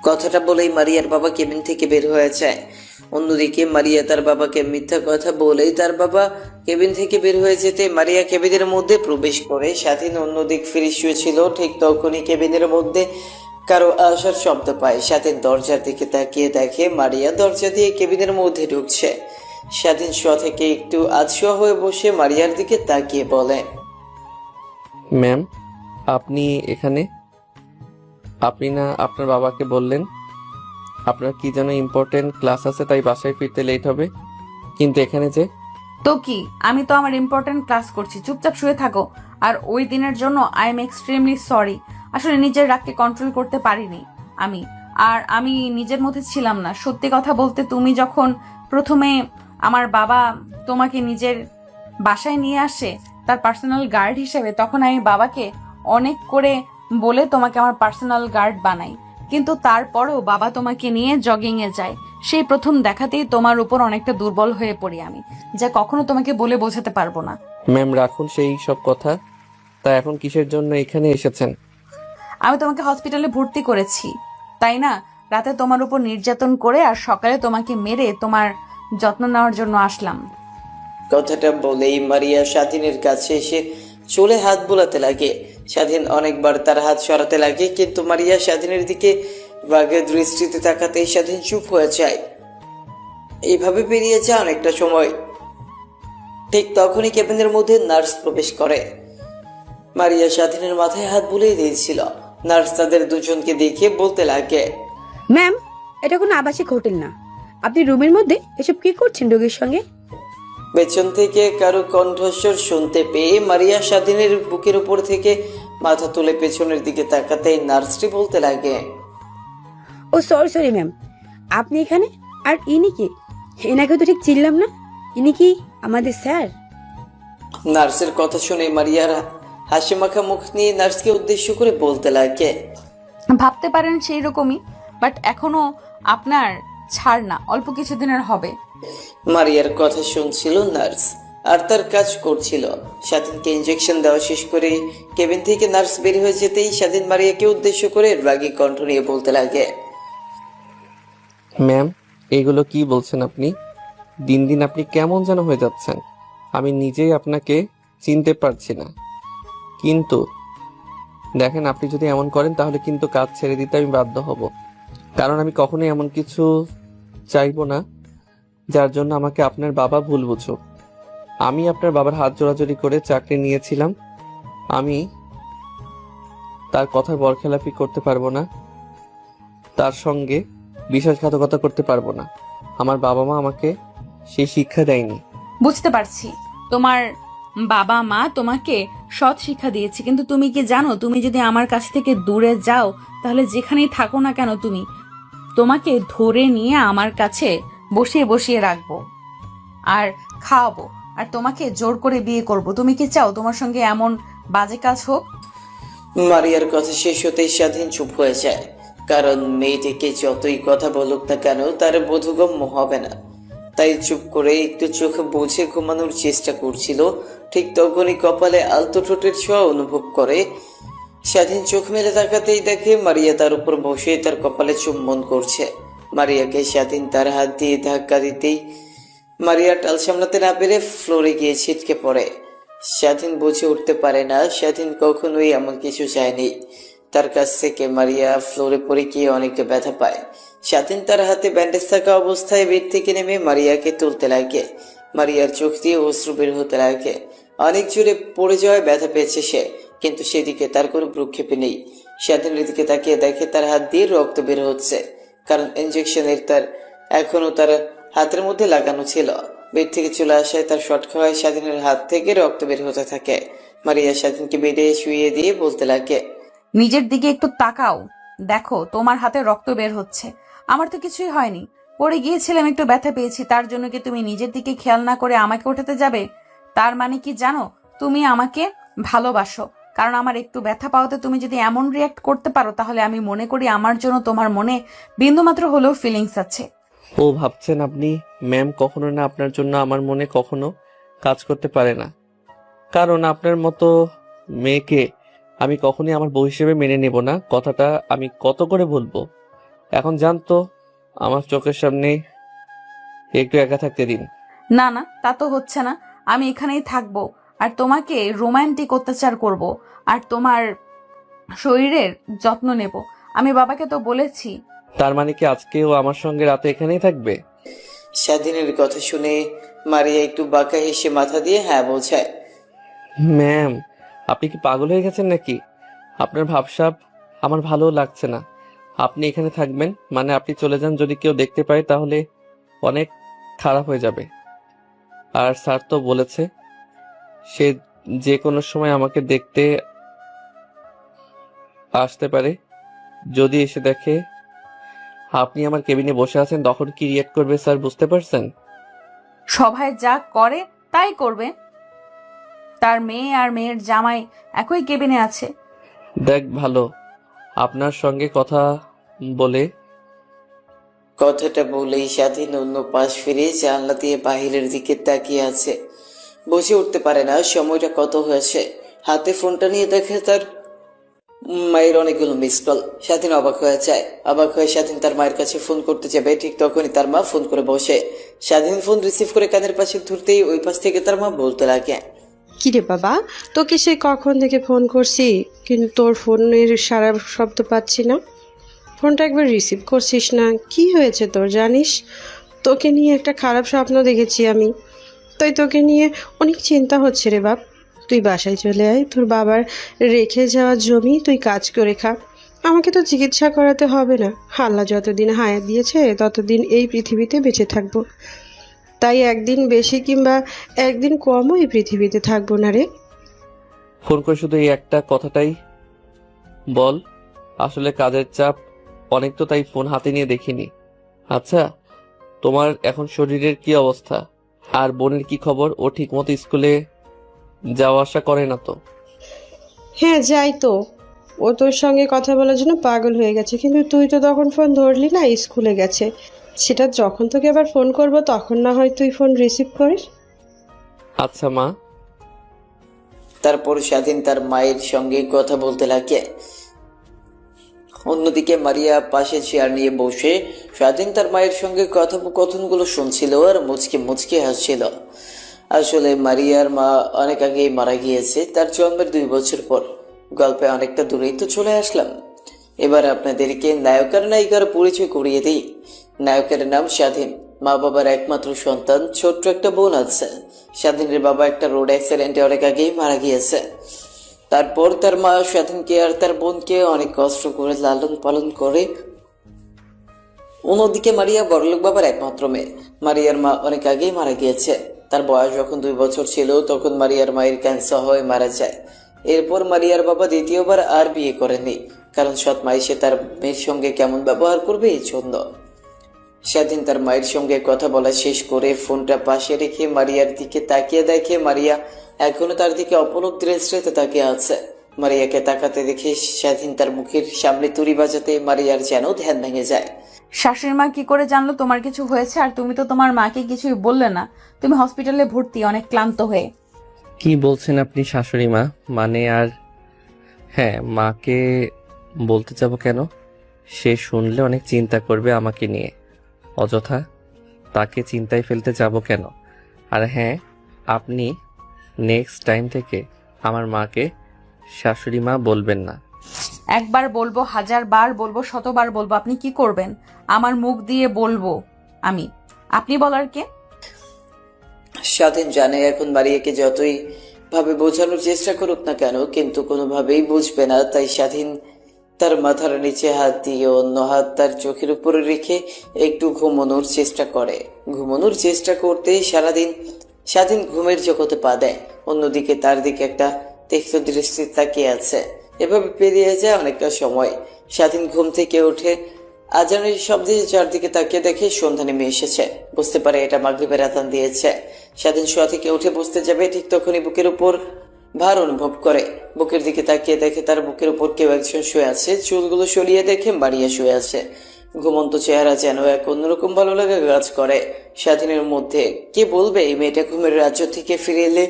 কথাটা বলেই মারিয়ার বাবা কেবিন থেকে বের হয়ে যায়। অন্যদিকে মারিয়া তার বাবাকে মিথ্যা কথা বলেই তার বাবা কেবিন থেকে বের হয়ে যেতে মারিয়া কেবিনের মধ্যে প্রবেশ করে। স্বাধীন অন্যদিক ফিরে শুয়েছিল। ঠিক তখনই কেবিনের মধ্যে কারো আসার শব্দ পায়। স্বাধীন দরজার দিকে তাকিয়ে দেখে মারিয়া দরজা দিয়ে কেবিনের মধ্যে ঢুকছে। স্বাধীন শোয়া থেকে একটু আধশোয়া হয়ে বসে মারিয়ার দিকে তাকিয়ে বলে, ম্যাম, আপনি এখানে? আপনি না আপনার বাবাকে বললেন আপনার কি যেন ইম্পর্টেন্ট ক্লাস আছে, তাই বাসায় ফিরতে লেট হবে, কিন্তু এখানে যে? তো কি, আমি তো আমার ইম্পর্টেন্ট ক্লাস করছি, চুপচাপ শুয়ে থাকো। আর ওই দিনের জন্য আই এম এক্সট্রিমলি সরি। আসলে নিজের রাগকে কন্ট্রোল করতে পারিনি আমি নিজের মধ্যে ছিলাম না। সত্যি কথা বলতে, তুমি যখন প্রথমে আমার বাবা তোমাকে নিজের বাসায় নিয়ে আসে তার পার্সোনাল গার্ড হিসেবে, তখন আমি বাবাকে অনেক করে বলে তোমাকে আমার পার্সোনাল গার্ড বানাই। কিন্তু তারপরেও বাবা তোমাকে নিয়ে জগিং এ যায়। সেই প্রথম দেখাতেই তোমার উপর অনেকটা দুর্বল হয়ে পড়ি আমি, যা কখনো তোমাকে বলে বোঝাতে পারবো না। ম্যাম, রাখুন সেই সব কথা। তা এখন কিসের জন্য এখানে এসেছেন? আমি তোমাকে হসপিটালে ভর্তি করেছি, তাই না? রাতে তোমার উপর নির্যাতন করে আর সকালে তোমাকে মেরে তোমার যত্ন নেওয়ার জন্য আসলাম। কথাটা বলেই মারিয়া স্বাধীনের কাছে এসে চুলে হাত বোলাতে লাগে। স্বাধীন অনেকবার তার হাত সরাতে লাগে, কিন্তু মারিয়া স্বাধীনের দিকে রাগের দৃষ্টিতে তাকাতেই স্বাধীন চুপ হয়ে যায়। এইভাবে পেরিয়ে যায় অনেকটা সময়। ঠিক তখনই কেবিনের মধ্যে নার্স প্রবেশ করে। মারিয়া স্বাধীনের মাথায় হাত বুলিয়ে দিয়েছিল। নার্স তাদের দুজনকে দেখে বলতে লাগে, ম্যাম, এটা কোনো আবাসিক হোটেল না। আপনি রুমের মধ্যে এসব কি করছেন রোগীর সঙ্গে? পেছন থেকে কারো কণ্ঠস্বর শুনতে পেয়ে মারিয়া স্বাধীনের বুকের উপর থেকে মাথা তুলে পেছনের দিকে তাকাতেই নার্সটি বলতে লাগে, ও সরি ম্যাম, আপনি এখানে? আর ইনি কি? এনাকে তো ঠিক চিনলাম না। ইনি কি আমাদের স্যার? নার্সের কথা শুনে মারিয়ার হাসি মাখা মুখ নিয়ে নার্সকে উদ্দেশ্য করে বলতে লাগে, ভাবতে পারেন সেই রকমই, বাট এখনো আপনার ছাড় না, অল্প কিছুদিনের হবে। মারিয়ার কথা শুনছিল নার্স আর তার কাজ করছিল। স্বাধীনকে ইঞ্জেকশন দেওয়া শেষ করে কেবিন থেকে নার্স বের হয়ে যেতেই স্বাধীন মারিয়াকে উদ্দেশ্য করে রাগী কণ্ঠ নিয়ে বলতে লাগে, ম্যাম, এগুলো কি বলছেন আপনি? দিন দিন আপনি কেমন যেন হয়ে যাচ্ছেন। আমি নিজেই আপনাকে চিনতে পারছি না। কিন্তু দেখেন, আপনি যদি এমন করেন তাহলে কিন্তু কাজ ছেড়ে দিতে আমি বাধ্য হব। কারণ আমি কখনোই এমন কিছু চাইবো না যার জন্য আমাকে আপনার বাবা ভুল বুঝুক। আমি আপনার বাবার হাত জোড়াজোড়ি করে চাকরি নিয়েছিলাম। আমি তার কথার বরখেলাপি করতে পারবো না, তার সঙ্গে বিশ্বাসঘাতকতা করতে পারবো না। আমার বাবা মা আমাকে সেই শিক্ষা দেয়নি। বুঝতে পারছি, তোমার বাবা মা তোমাকে সৎ শিক্ষা দিয়েছে, কিন্তু তুমি কি জানো, তুমি যদি আমার কাছ থেকে দূরে যাও তাহলে যেখানেই থাকো না কেন তোমাকে ধরে নিয়ে আমার কাছে বসিয়ে বসিয়ে রাখবো আর খাওয়াবো, আর তোমাকে জোর করে বিয়ে করব। তুমি কি চাও তোমার সঙ্গে এমন বাজে কাজ হোক? মারিয়ার কথা শেষ হতেই স্বাধীন চুপ হয়ে যায়। কারণ মেয়েটিকে যতই কথা বলুক না কেন তার বোধগম্য হবে না। তাই চুপ করে একটু চোখ বুঝে ঘুমানোর চেষ্টা করছিল। ঠিক তখনই কপালে আলতো ঠোঁটের ছোঁয়া অনুভব করে। স্বাধীন চোখ মেলে তাকাতেই দেখে মারিয়া তার উপর বসে তার কপালে চুম্বন করছে। মারিয়াকে স্বাধীন তার হাত দিয়ে ধাক্কা দিতেই মারিয়া টাল সামলাতে না পেরে ফ্লোরে গিয়ে ছিটকে পড়ে। স্বাধীন বুঝে উঠতে পারে না স্বাধীন কখনোই এমন কিছু চায়নি। তার কাছ থেকে মারিয়া ফ্লোরে পড়ে গিয়ে অনেক ব্যথা পায়। স্বাধীন তার হাতে ব্যান্ডেজ থাকা অবস্থায় বেড থেকে নেমে মারিয়াকে তুলতে লাগে। মারিয়ার চোখ দিয়ে অশ্রু বের হতে লাগে। অনেক জোরে পড়ে যাওয়ায় ব্যথা পেয়েছে সে, কিন্তু সেদিকে তার কোনো ভ্রুক্ষেপে নেই। স্বাধীনের দিকে তাকিয়ে দেখে তার হাত দিয়ে রক্ত বের হচ্ছে, কারণ ইঞ্জেকশনের তার এখনো তার হাতের মধ্যে লাগানো ছিল। বেড থেকে চলে আসায় তার শট খাওয়ায় স্বাধীনের হাত থেকে রক্ত বের হতে থাকে। মারিয়া স্বাধীনকে বেডে শুইয়ে দিয়ে বলতে লাগে, নিজের দিকে একটু তাকাও, দেখো তোমার হাতে রক্ত বের হচ্ছে। আমার তো কিছুই হয়নি, পড়ে গিয়েছিলাম, একটু ব্যথা পেয়েছি, তার জন্য কি তুমি নিজের দিকে খেয়াল না করে আমাকে ওঠাতে যাবে? তার মানে কি জানো, তুমি আমাকে ভালোবাসো। কারণ আমার একটু ব্যথা পাওয়াতে তুমি যদি এমন রিয়াক্ট করতে পারো, তাহলে আমি মনে করি আমার জন্য তোমার মনে বিন্দুমাত্র হলেও ফিলিংস আছে। ও ভাবছেন আপনি? ম্যাম, কখনো না, আপনার জন্য আমার মনে কখনো কাজ করতে পারে না। কারণ আপনার মতো মেয়েকে আমি কখনোই আমার বউ হিসেবে মেনে নেব না। কথাটা আমি কত করে বলবো? এখন জানতো আমার চোখের সামনে একটু একা থাকতে দিন। না না, তা তো হচ্ছে না। আমি এখানেই থাকবো আর তোমাকে রোমান্টিক অত্যাচার করব আর তোমার শরীরের যত্ন নেব। আমি বাবাকে তো বলেছি। তার মানে কি আজকেও আমার সঙ্গে রাতে এখানেই থাকবে? স্বাধীনের কথা শুনে মারিয়া একটু বাঁকা হেসে মাথা দিয়ে হ্যাঁ বোঝায়। ম্যাম, আপনি কি পাগল হয়ে গেছেন নাকি? আপনার ভাবসাব আমার ভালো লাগছে না। আপনি এখানে থাকবেন মানে আপনি চলে যান, যদি কেউ দেখতে পায় তাহলে অনেক খারাপ হয়ে যাবে। আর স্যার তো বলেছে সে যে কোনো সময় আমাকে দেখতে আসতে পারে। যদি এসে দেখে আপনি আমার কেবিনে বসে আছেন তখন কি রিয়েক্ট করবে স্যার, বুঝতে পারছেন? সবাই যা করে তাই করবে। তার মেয়ে আর মেয়ের জামাই একই কেবিনে আছে। দেখ ভালো, আপনার সঙ্গে কথা বলে। কথাটা বলেই স্বাধীন অন্য পাশ ফিরে জানলা দিয়ে বাহিরের দিকে তাকিয়ে আছে। বুঝে উঠতে পারে না সময়টা কত হয়েছে। হাতে ফোনটা নিয়ে দেখে তার মায়ের অনেকগুলো মিস কল। স্বাধীন অবাক হয়ে যায়। অবাক হয়ে স্বাধীন তার মায়ের কাছে ফোন করতে যাবে, ঠিক তখনই তার মা ফোন করে বসে। স্বাধীন ফোন রিসিভ করে কানের পাশে ধরতেই ওই পাশ থেকে তার মা বলতে লাগে, কিরে বাবা, তোকে সে কখন থেকে ফোন করছি কিন্তু তোর ফোনের সারা শব্দ পাচ্ছি না। ফোনটা একবার রিসিভ করছিস না, কি হয়েছে তোর জানিস? তোকে নিয়ে একটা খারাপ স্বপ্ন দেখেছি আমি, তাই তোকে নিয়ে অনেক চিন্তা হচ্ছে রে বাপ। তুই বাসায় চলে আয়, তোর বাবার রেখে যাওয়া জমি তুই কাজ করে খা। আমাকে তো চিকিৎসা করাতে হবে না, আল্লাহ যতদিন হায়াত দিয়েছে ততদিন এই পৃথিবীতে বেঁচে থাকবো। তাই একদিন বেশি কিংবা একদিন কমও এই পৃথিবীতে থাকবো না রে। ফোন করে শুধু এই একটা কথাটাই বল। আসলে কাজের চাপ অনেক তো, তাই ফোন হাতে নিয়ে দেখিনি। আচ্ছা, তোমার এখন শরীরের কি অবস্থা? আর বোনের কি খবর? ও ঠিক মতো স্কুলে যাওয়া আসা করে না তো? হ্যাঁ যাই তো, ও তোর সঙ্গে কথা বলার জন্য পাগল হয়ে গেছে, কিন্তু তুই তো তখন ফোন ধরলি না, স্কুলে গেছে। সেটা যখন তোকে আবার ফোন করব তখন না হয় তুই ফোন রিসিভ করিস। আচ্ছা মা। তারপর স্বাধীন তার মায়ের সঙ্গে কথা বলতে লাগে। অন্যদিকে মারিয়া পাশে চেয়ার নিয়ে বসে স্বাধীন তার মায়ের সঙ্গে কথোপকথনগুলো শুনছিল আর মুচকে মুচকে হাসছিল। আসলে মারিয়ার মা অনেক আগেই মারা গিয়েছে, তার জন্মের 2 বছর পর। গল্পে অনেকটা দূরেই তো চলে আসলাম। এবার আপনাদেরকে নায়ক আর নায়িকার পরিচয় করিয়ে দিই। নায়কের নাম স্বাধীন, মা বাবার একমাত্র সন্তান, ছোট্ট একটা বোন আছে। স্বাধীনের বাবা একটা রোড অ্যাক্সিডেন্টে অনেক আগেই মারা গিয়েছে। তারপর তার মা স্বাধীনকে আর তার বোনকে অনেক কষ্ট করে লালন পালন করে। অন্যদিকে মারিয়া বড়লোক বাবার একমাত্র মেয়ে। মারিয়ার মা অনেক আগেই মারা গিয়েছে। তার বয়স যখন 2 বছর ছিল তখন মারিয়ার মায়ের ক্যান্সার হয়ে মারা যায়। এরপর মারিয়ার বাবা দ্বিতীয়বার আর বিয়ে করেনি, কারণ সৎ মা এসে তার মেয়ের সঙ্গে কেমন ব্যবহার করবে এই জন্য। স্বাধীন তার মায়ের সঙ্গে কথা বলা শেষ করে ফোনটা পাশে রেখে মারিয়ার দিকে তাকিয়ে দেখে মারিয়া এখনো তার দিকে অপলক দৃষ্টিতে তাকিয়ে আছে। মারিয়াকে তাকাতে দেখে স্বাধীন তার মুখের সামনে তুড়ি বাজাতে মারিয়ার যেন ধ্যান ভেঙে যায়। শাশুড়ি মা কি করে জানলো তোমার কিছু হয়েছে? আর তুমি তো তোমার মাকে কিছুই বললে না। তুমি হসপিটালে ভর্তি, অনেক ক্লান্ত হয়ে। কি বলছেন আপনি শাশুড়ি মা? মানে আর হ্যাঁ, মাকে বলতে যাব কেন? সে শুনলে অনেক চিন্তা করবে আমাকে নিয়ে। অযথা তাকে চিন্তায় ফেলতে যাব কেন? আর হ্যাঁ, আপনি নেক্সট টাইম থেকে আমার মাকে শাশুড়ি মা বলবেন না। একবার বলবো, 1000 বার বলবো, 100 বার বলবো। আপনি কি করবেন? আমার মুখ দিয়ে বলবো আমি, আপনি বলার কে? স্বাধীন জানে এখন মারিয়াকে যতই ভাবে বোঝানোর চেষ্টা করুক না কেন কিন্তু কোনোভাবেই বুঝবে না। তাই স্বাধীন তার মাথার নিচে হাত দিয়ে অন্য হাত তার চোখের উপরে রেখে একটু ঘুমানোর চেষ্টা করে। ঘুমানোর চেষ্টা করতে সারাদিন স্বাধীন ঘুমের জগতে পা দেয়। অন্যদিকে তার দিকে একটা তীক্ষ্ণ দৃষ্টি তাকিয়ে আছে। এভাবে পেরিয়ে যায় অনেকটা সময়। স্বাধীন ঘুম থেকে উঠে আজানের শব্দে চারদিকে তাকিয়ে দেখে সন্ধ্যা নেমে এসেছে। বুঝতে পারে এটা মাগরিবের আযান দিয়েছে। স্বাধীন শোয়া থেকে উঠে বসতে যাবে, ঠিক তখনই বুকের উপর ভার অনুভব করে। বুকের দিকে তাকিয়ে দেখে তার বুকের উপর কেউ একজন শুয়ে আছে। চুলগুলো সরিয়ে দেখে মারিয়া শুয়ে আছে। ঘুমন্ত চেহারা যেন এক অন্যরকম ভালো লাগা কাজ করে স্বাধীনের মধ্যে। কে বলবে এই মেয়েটা ঘুমের রাজ্য থেকে ফিরে এলে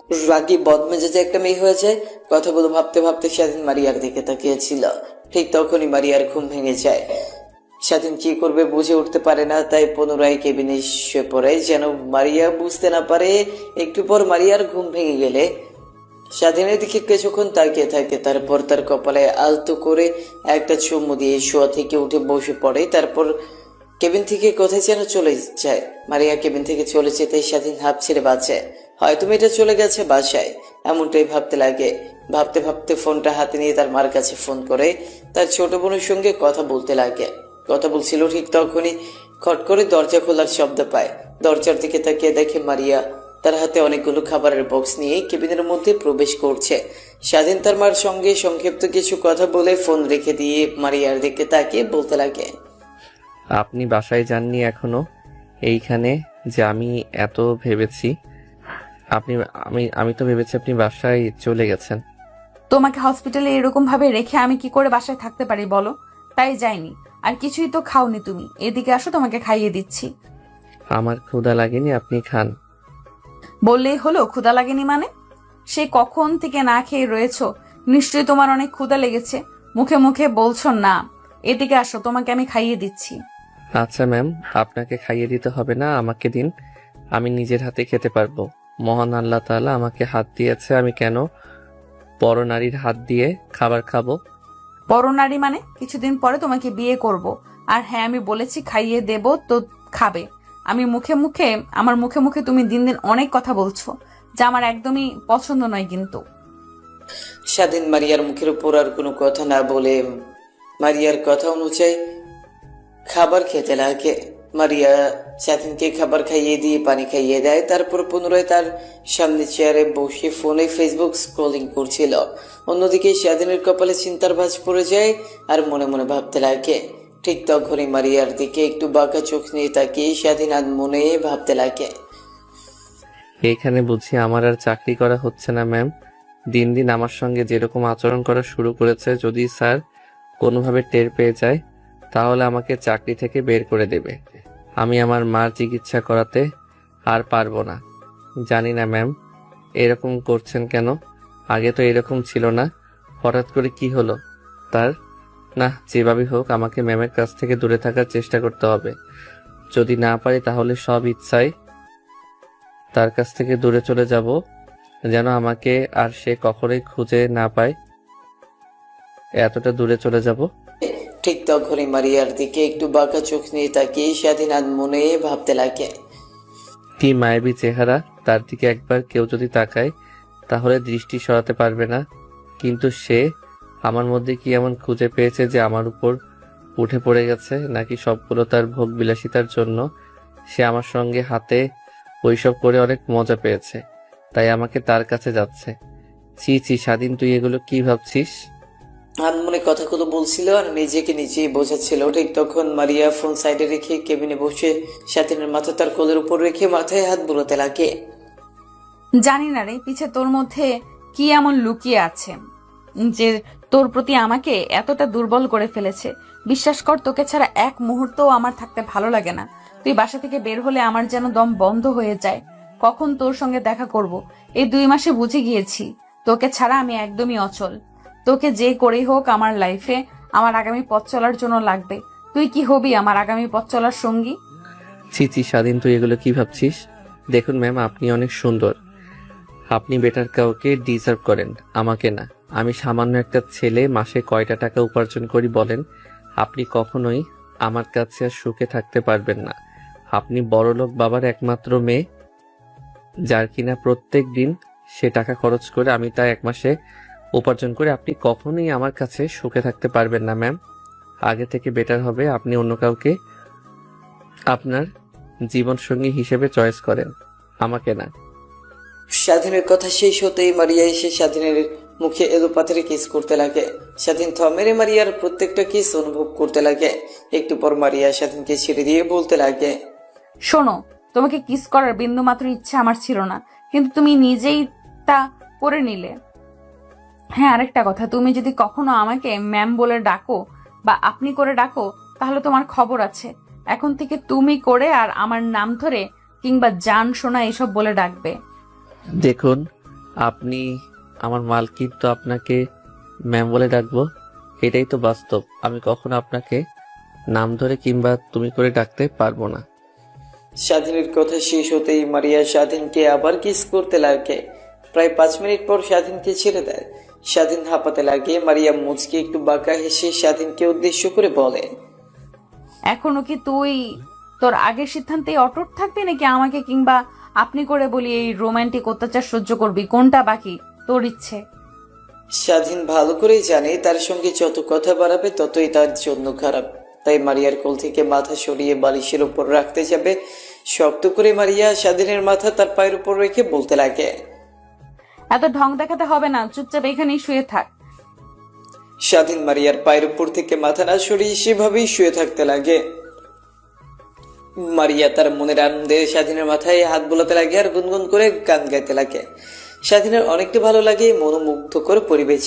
রাগী বদমেজাজে একটা মেয়ে হয়ে যায়। কথাগুলো ভাবতে ভাবতে স্বাধীন মারিয়ার দিকে তাকিয়েছিল। ঠিক তখনই মারিয়ার ঘুম ভেঙে যায়। স্বাধীন কি করবে বুঝে উঠতে পারে না, তাই পুনরায় কেবিনে শুয়ে পড়ে যেন মারিয়া বুঝতে না পারে। একটু পর মারিয়ার ঘুম ভেঙে গেলে স্বাধীনের দিকে কিছুক্ষণ তাকিয়ে থাকে, তারপর তার কপালে আলতো করে একটা চুমু দিয়ে শোয়া থেকে উঠে বসে পড়ে। তারপর কেবিন থেকে কোথায় যেন চলে যায়। মারিয়া কেবিন থেকে চলে যেতেই স্বাধীন হাঁপ ছেড়ে বাঁচে। হয়তো মেয়েটা চলে গেছে বাসায়, এমনটাই ভাবতে লাগে। ভাবতে ভাবতে ফোনটা হাতে নিয়ে তার মার কাছে ফোন করে তার ছোট বোনের সঙ্গে কথা বলতে লাগে। কথা বলছিল, ঠিক তখনই খট করে দরজা খোলার শব্দ পায়। দরজার দিকে তাকিয়ে দেখে মারিয়া তার হাতে অনেকগুলো খাবারের বক্স নিয়ে কেবিনের মধ্যে প্রবেশ করছে। স্বাধীন তার মার সঙ্গে সংক্ষিপ্ত কিছু কথা বলে ফোন রেখে দিয়ে মারিয়ার দিকে তাকিয়ে বলতে লাগে, আপনি বাসায় যাননি এখনো? এইখানে যে আমি এত ভেবেছি, আমি তো ভেবেছি আপনি বাসায় চলে গেছেন। তোমাকে হসপিটালে এরকম ভাবে রেখে আমি কি করে বাসায় থাকতে পারি বলো? তাই যাইনি। আর কিছুই তো খাওনি তুমি, এদিকে আসো, তোমাকে খাইয়ে দিচ্ছি। আমার ক্ষুধা লাগেনি, আপনি খান। বললেই হলো ক্ষুধা লাগেনি মানে? সে কখন থেকে না খেয়ে রয়েছো, নিশ্চয়ই তোমার অনেক ক্ষুধা লেগেছে। মুখে মুখে বলছো না। এদিকে আসো, তোমাকে আমি খাইয়ে দিচ্ছি। আচ্ছা ম্যাম, আপনাকে খাইয়ে দিতে হবে না, আমাকে দিন, আমি নিজের হাতে খেতে পারবো। মহান আল্লাহ তাআলা আমাকে হাত দিয়েছে, আমি কেন পরনারীর হাত দিয়ে খাবার খাবো? পরনারী মানে? কিছুদিন পরে তোমাকে বিয়ে করব। আর হ্যাঁ, আমি বলেছি খাইয়ে দেব তো খাবে। আমার মুখে মুখে তুমি দিন দিন অনেক কথা বলছো, যা আমার একদমই পছন্দ নয় কিন্তু। স্বাধীন মারিয়ার মুখের উপর আর কোনো কথা না বলে মারিয়ার কথা অনুযায়ী খাবার খেতে লাগে। মারিয়া স্বাধীনকে খাবার খাইয়ে দিয়ে পানি খাইয়ে দেয়। তারপর পুনরায় তার সামনে চেয়ারে বসে ফোনে ফেসবুক স্ক্রলিং করছিল। অন্যদিকে স্বাধীনের কপালে চিন্তার ভাঁজ পড়ে যায় আর মনে মনে ভাবতে লাগে। ঠিক তখনই মারিয়ার দিকে একটু বাঁকা চোখ নিয়ে তাকিয়ে স্বাধীন আর মনে ভাবতে লাগে, এইখানে বুঝি আমার আর চাকরি করা হচ্ছে না ম্যাম? দিন দিন আমার সঙ্গে যেরকম আচরণ করা শুরু করেছে, যদি স্যার কোনোভাবে টের পেয়ে যায় তাহলে আমাকে চাকরি থেকে বের করে দেবে। আমি আমার মার চিকিৎসা করাতে আর পারবো না। জানি না ম্যাম এরকম করছেন কেন, আগে তো এরকম ছিল না, হঠাৎ করে কি হলো তার? না, যেভাবেই হোক আমাকে ম্যামের কাছ থেকে দূরে থাকার চেষ্টা করতে হবে। যদি না পারি তাহলে সব ইচ্ছায় তার কাছ থেকে দূরে চলে যাব, যেন আমাকে আর সে কখনোই খুঁজে না পায়। এতটা দূরে চলে যাব। ঠিক তখনই মারিয়ার দিকে একটু বাঁকা চোখ নিয়ে তাকিয়ে স্বাধীন আর মনে ভাবতে লাগে, কি মায়াবী চেহারা, তার দিকে একবার কেউ যদি তাকায় তাহলে দৃষ্টি সরাতে পারবে না। কিন্তু সে আমার মধ্যে কি এমন খুঁজে পেয়েছে যে আমার উপর উঠে পড়ে গেছে? নাকি সবগুলো তার ভোগ বিলাসিতার জন্য? সে আমার সঙ্গে হাতে ওইসব করে অনেক মজা পেয়েছে, তাই আমাকে তার কাছে যাচ্ছে। ছি ছি স্বাধীন, তুই এগুলো কি ভাবছিস? আনমনে কথাগুলো বলছিল আর নিজেকে নিজেই বোঝাচ্ছিল। ঠিক তখন মারিয়া ফোন সাইডে রেখে কেবিনে বসে স্বাধীনের মাথা তার কোলের উপর রেখে মাথায় হাত বুলোতে লাগে। জানি না রে, পিছে তোর মধ্যে কি এমন লুকিয়ে আছে যে তোর প্রতি আমাকে এতটা দুর্বল করে ফেলেছে। বিশ্বাস কর, তোকে ছাড়া এক মুহূর্তও আমার থাকতে ভালো লাগে না। তুই বাসা থেকে বের হলে আমার যেন দম বন্ধ হয়ে যায়। কখন তোর সঙ্গে দেখা করব, এই 2 মাসে বুঝে গিয়েছি তোকে ছাড়া আমি একদমই অচল। তোকে যে করেই হোক আমার লাইফে আমার আগামী পথ চলার জন্য লাগবে। তুই কি হবি আমার আগামী পথ চলার সঙ্গী? ছি ছি স্বাধীন, তুই এগুলো কি ভাবছিস? দেখুন ম্যাম, আপনি অনেক সুন্দর, আপনি বেটার কাউকে ডিজার্ভ করেন, আমাকে না। আমি সামান্য একটা ছেলে, মাসে কয়টা টাকা উপার্জন করি বলেন? আপনি কখনোই আমার কাছে আর সুখে থাকতে পারবেন না। আপনি বড়লোক বাবার একমাত্র মেয়ে, যার কিনা প্রত্যেক দিন সে টাকা খরচ করে আমি তা 1 মাসে উপার্জন করে। আপনি কখনোই আমার কাছে সুখে থাকতে পারবেন না ম্যাম। আগে থেকে বেটার হবে আপনি অন্য কাউকে আপনার জীবনসঙ্গী হিসেবে চয়েস করেন, আমাকে না। স্বাধীনের কথা শেষ হতেই মারিয়া এসে স্বাধীনের মুখে এলো পাথরে কিস করতে লাগে। স্বাধীন থমেরে মারিয়ার প্রত্যেকটা কিস অনুভব করতে লাগে। একটু পর মারিয়া স্বাধীনকে ছেড়ে দিয়ে বলতে লাগে, শোনো, তোমাকে কিস করার বিন্দুমাত্র ইচ্ছা আমার ছিল না, কিন্তু তুমি নিজেই তা করে নিলে। হ্যাঁ, আরেকটা কথা, তুমি যদি কখনো আমাকে ম্যাম বলে ডাকো বা আপনি করে ডাকো তাহলে তোমার খবর আছে। এখন থেকে তুমি করে আর আমার নাম ধরে কিংবা জান সোনা এসব বলে ডাকবে। দেখুন, আপনি আমার মালকিন, তো আপনাকে ম্যাম বলে ডাকবো, এটাই তো বাস্তব। আমি কখনো আপনাকে নাম ধরে কিংবা তুমি করে ডাকতে পারবো না। স্বাধীনের কথা শেষ হতেই মারিয়া স্বাধীনকে আবার কিস করতে লাগে। প্রায় 5 মিনিট পর স্বাধীনকে ছেড়ে দেয়। স্বাধীন হাঁপাতে লাগে। মারিয়া মুচকে একটু বাঁকা হেসে স্বাধীনকে উদ্দেশ্য করে বলে, এখনো কি তুই তোর আগের সিদ্ধান্তেই অটুট থাকবি, নাকি আমাকে কিংবা আপনি করে বলি এই রোমান্টিক অত্যাচার সহ্য করবি? কোনটা বাকি তোর ইচ্ছে? স্বাধীন ভালো করেই জানে তার সঙ্গে যত কথা বাড়াবে ততই তার জন্য খারাপ। তাই মারিয়ার কোল থেকে মাথা সরিয়ে বালিশের উপর রাখতে যাবে। শক্ত করে মারিয়া স্বাধীনের মাথা তার পায়ের উপর রেখে বলতে লাগে, এত ঢং দেখাতে হবে না, চুপচাপ এখানেই শুয়ে থাক। স্বাধীন মারিয়ার পায়ের উপর থেকে মাথা না সরিয়ে সেভাবেই শুয়ে থাকতে লাগে। মারিয়া তার মনের আনন্দে স্বাধীনের মাথায় হাত বোলাতে লাগে আর গুনগুন করে গান গাইতে লাগে। স্বাধীনের অনেকটা ভালো লাগে, মনোমুগ্ধকর পরিবেশ।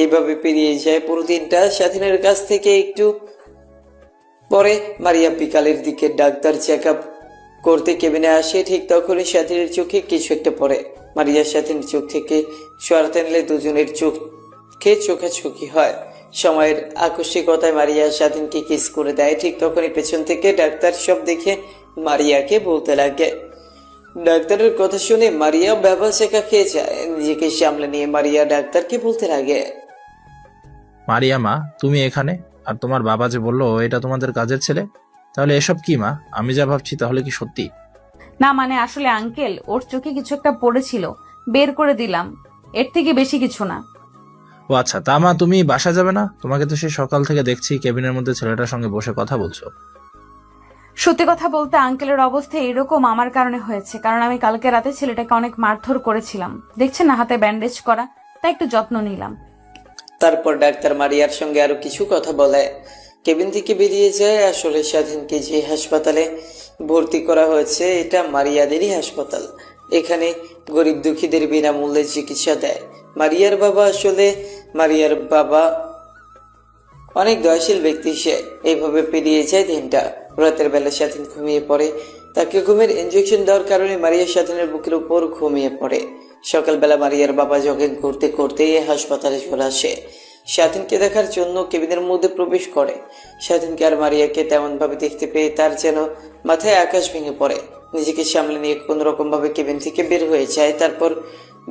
এইভাবে পেরিয়ে যায় পুরো দিনটা। স্বাধীনের কাছ থেকে একটু পরে মারিয়া বিকালের দিকে ডাক্তার চেক আপ করতে কেবিনে আসে। ঠিক তখনই স্বাধীনের চোখে কিছু একটা পড়ে। মারিয়া স্বাধীনের চোখ থেকে সরাতে নিলে দুজনের চোখে চোখাচোখি হয়। সময়ের আকস্মিকতায় মারিয়া স্বাধীনকে কিস করে দেয়। ঠিক তখনই পেছন থেকে ডাক্তার সব দেখে মারিয়াকে বলতে লাগে। ডাক্তারের কথা শুনে মারিয়া ব্যবহার শেখা খেয়ে যায়। নিজেকে সামলে নিয়ে মারিয়া ডাক্তারকে বলতে লাগে, মারিয়া মা, তুমি এখানে? আর তোমার বাবা যে বললো এটা তোমাদের কাজের ছেলে, তাহলে এসব কি মা? আমি যা ভাবছি তাহলে কি সত্যি? না মানে আসলে আঙ্কেল, ওর চোখে কিছু একটা পড়েছিল, বের করে দিলাম, এর থেকে বেশি কিছু না। ও আচ্ছা, তা মা তুমি বাসা যাবে না? তোমাকে তো সে সকাল থেকে দেখছি কেবিনের মধ্যে ছেলেটার সঙ্গে বসে কথা বলছো। সত্যি কথা বলতে আঙ্কেলের অবস্থা এরকম আমার কারণে হয়েছে, কারণ আমি কালকে রাতে ছেলেটাকে অনেক মারধর করেছিলাম। দেখছেন না হাতে ব্যান্ডেজ করা, তাই একটু যত্ন নিলাম। তারপর ডাক্তার মারিয়ার সঙ্গে আরো কিছু কথা বলে কেবিন থেকে বেরিয়ে যায়। আসলে স্বাধীনকে যে হাসপাতালে ভর্তি করা হয়েছে এটা মারিয়াদেরই হাসপাতাল। এখানে গরিব দুঃখীদের বিনামূল্যে চিকিৎসা দেয়। মারিয়ার বাবা অনেক দয়াশীল ব্যক্তি। সে এইভাবে পেরিয়ে যায় দিনটা। রাতের বেলা স্বাধীন ঘুমিয়ে পড়ে। তাকে ঘুমের ইনজেকশন দেওয়ার কারণে মারিয়া স্বাধীনের বুকের উপর ঘুমিয়ে পড়ে। সকালবেলা মারিয়ার বাবা জগিং করতে করতে হাসপাতালে চলে আসে। স্বাধীনকে দেখার জন্য কেবিনের মধ্যে প্রবেশ করে। স্বাধীনকে আর মারিয়াকে তেমন ভাবে দেখতে পেয়ে তার যেন মাথায় আকাশ ভেঙে পড়ে। নিজেকে সামলে নিয়ে কোন রকম ভাবে কেবিন থেকে বের হয়ে যায়। তারপর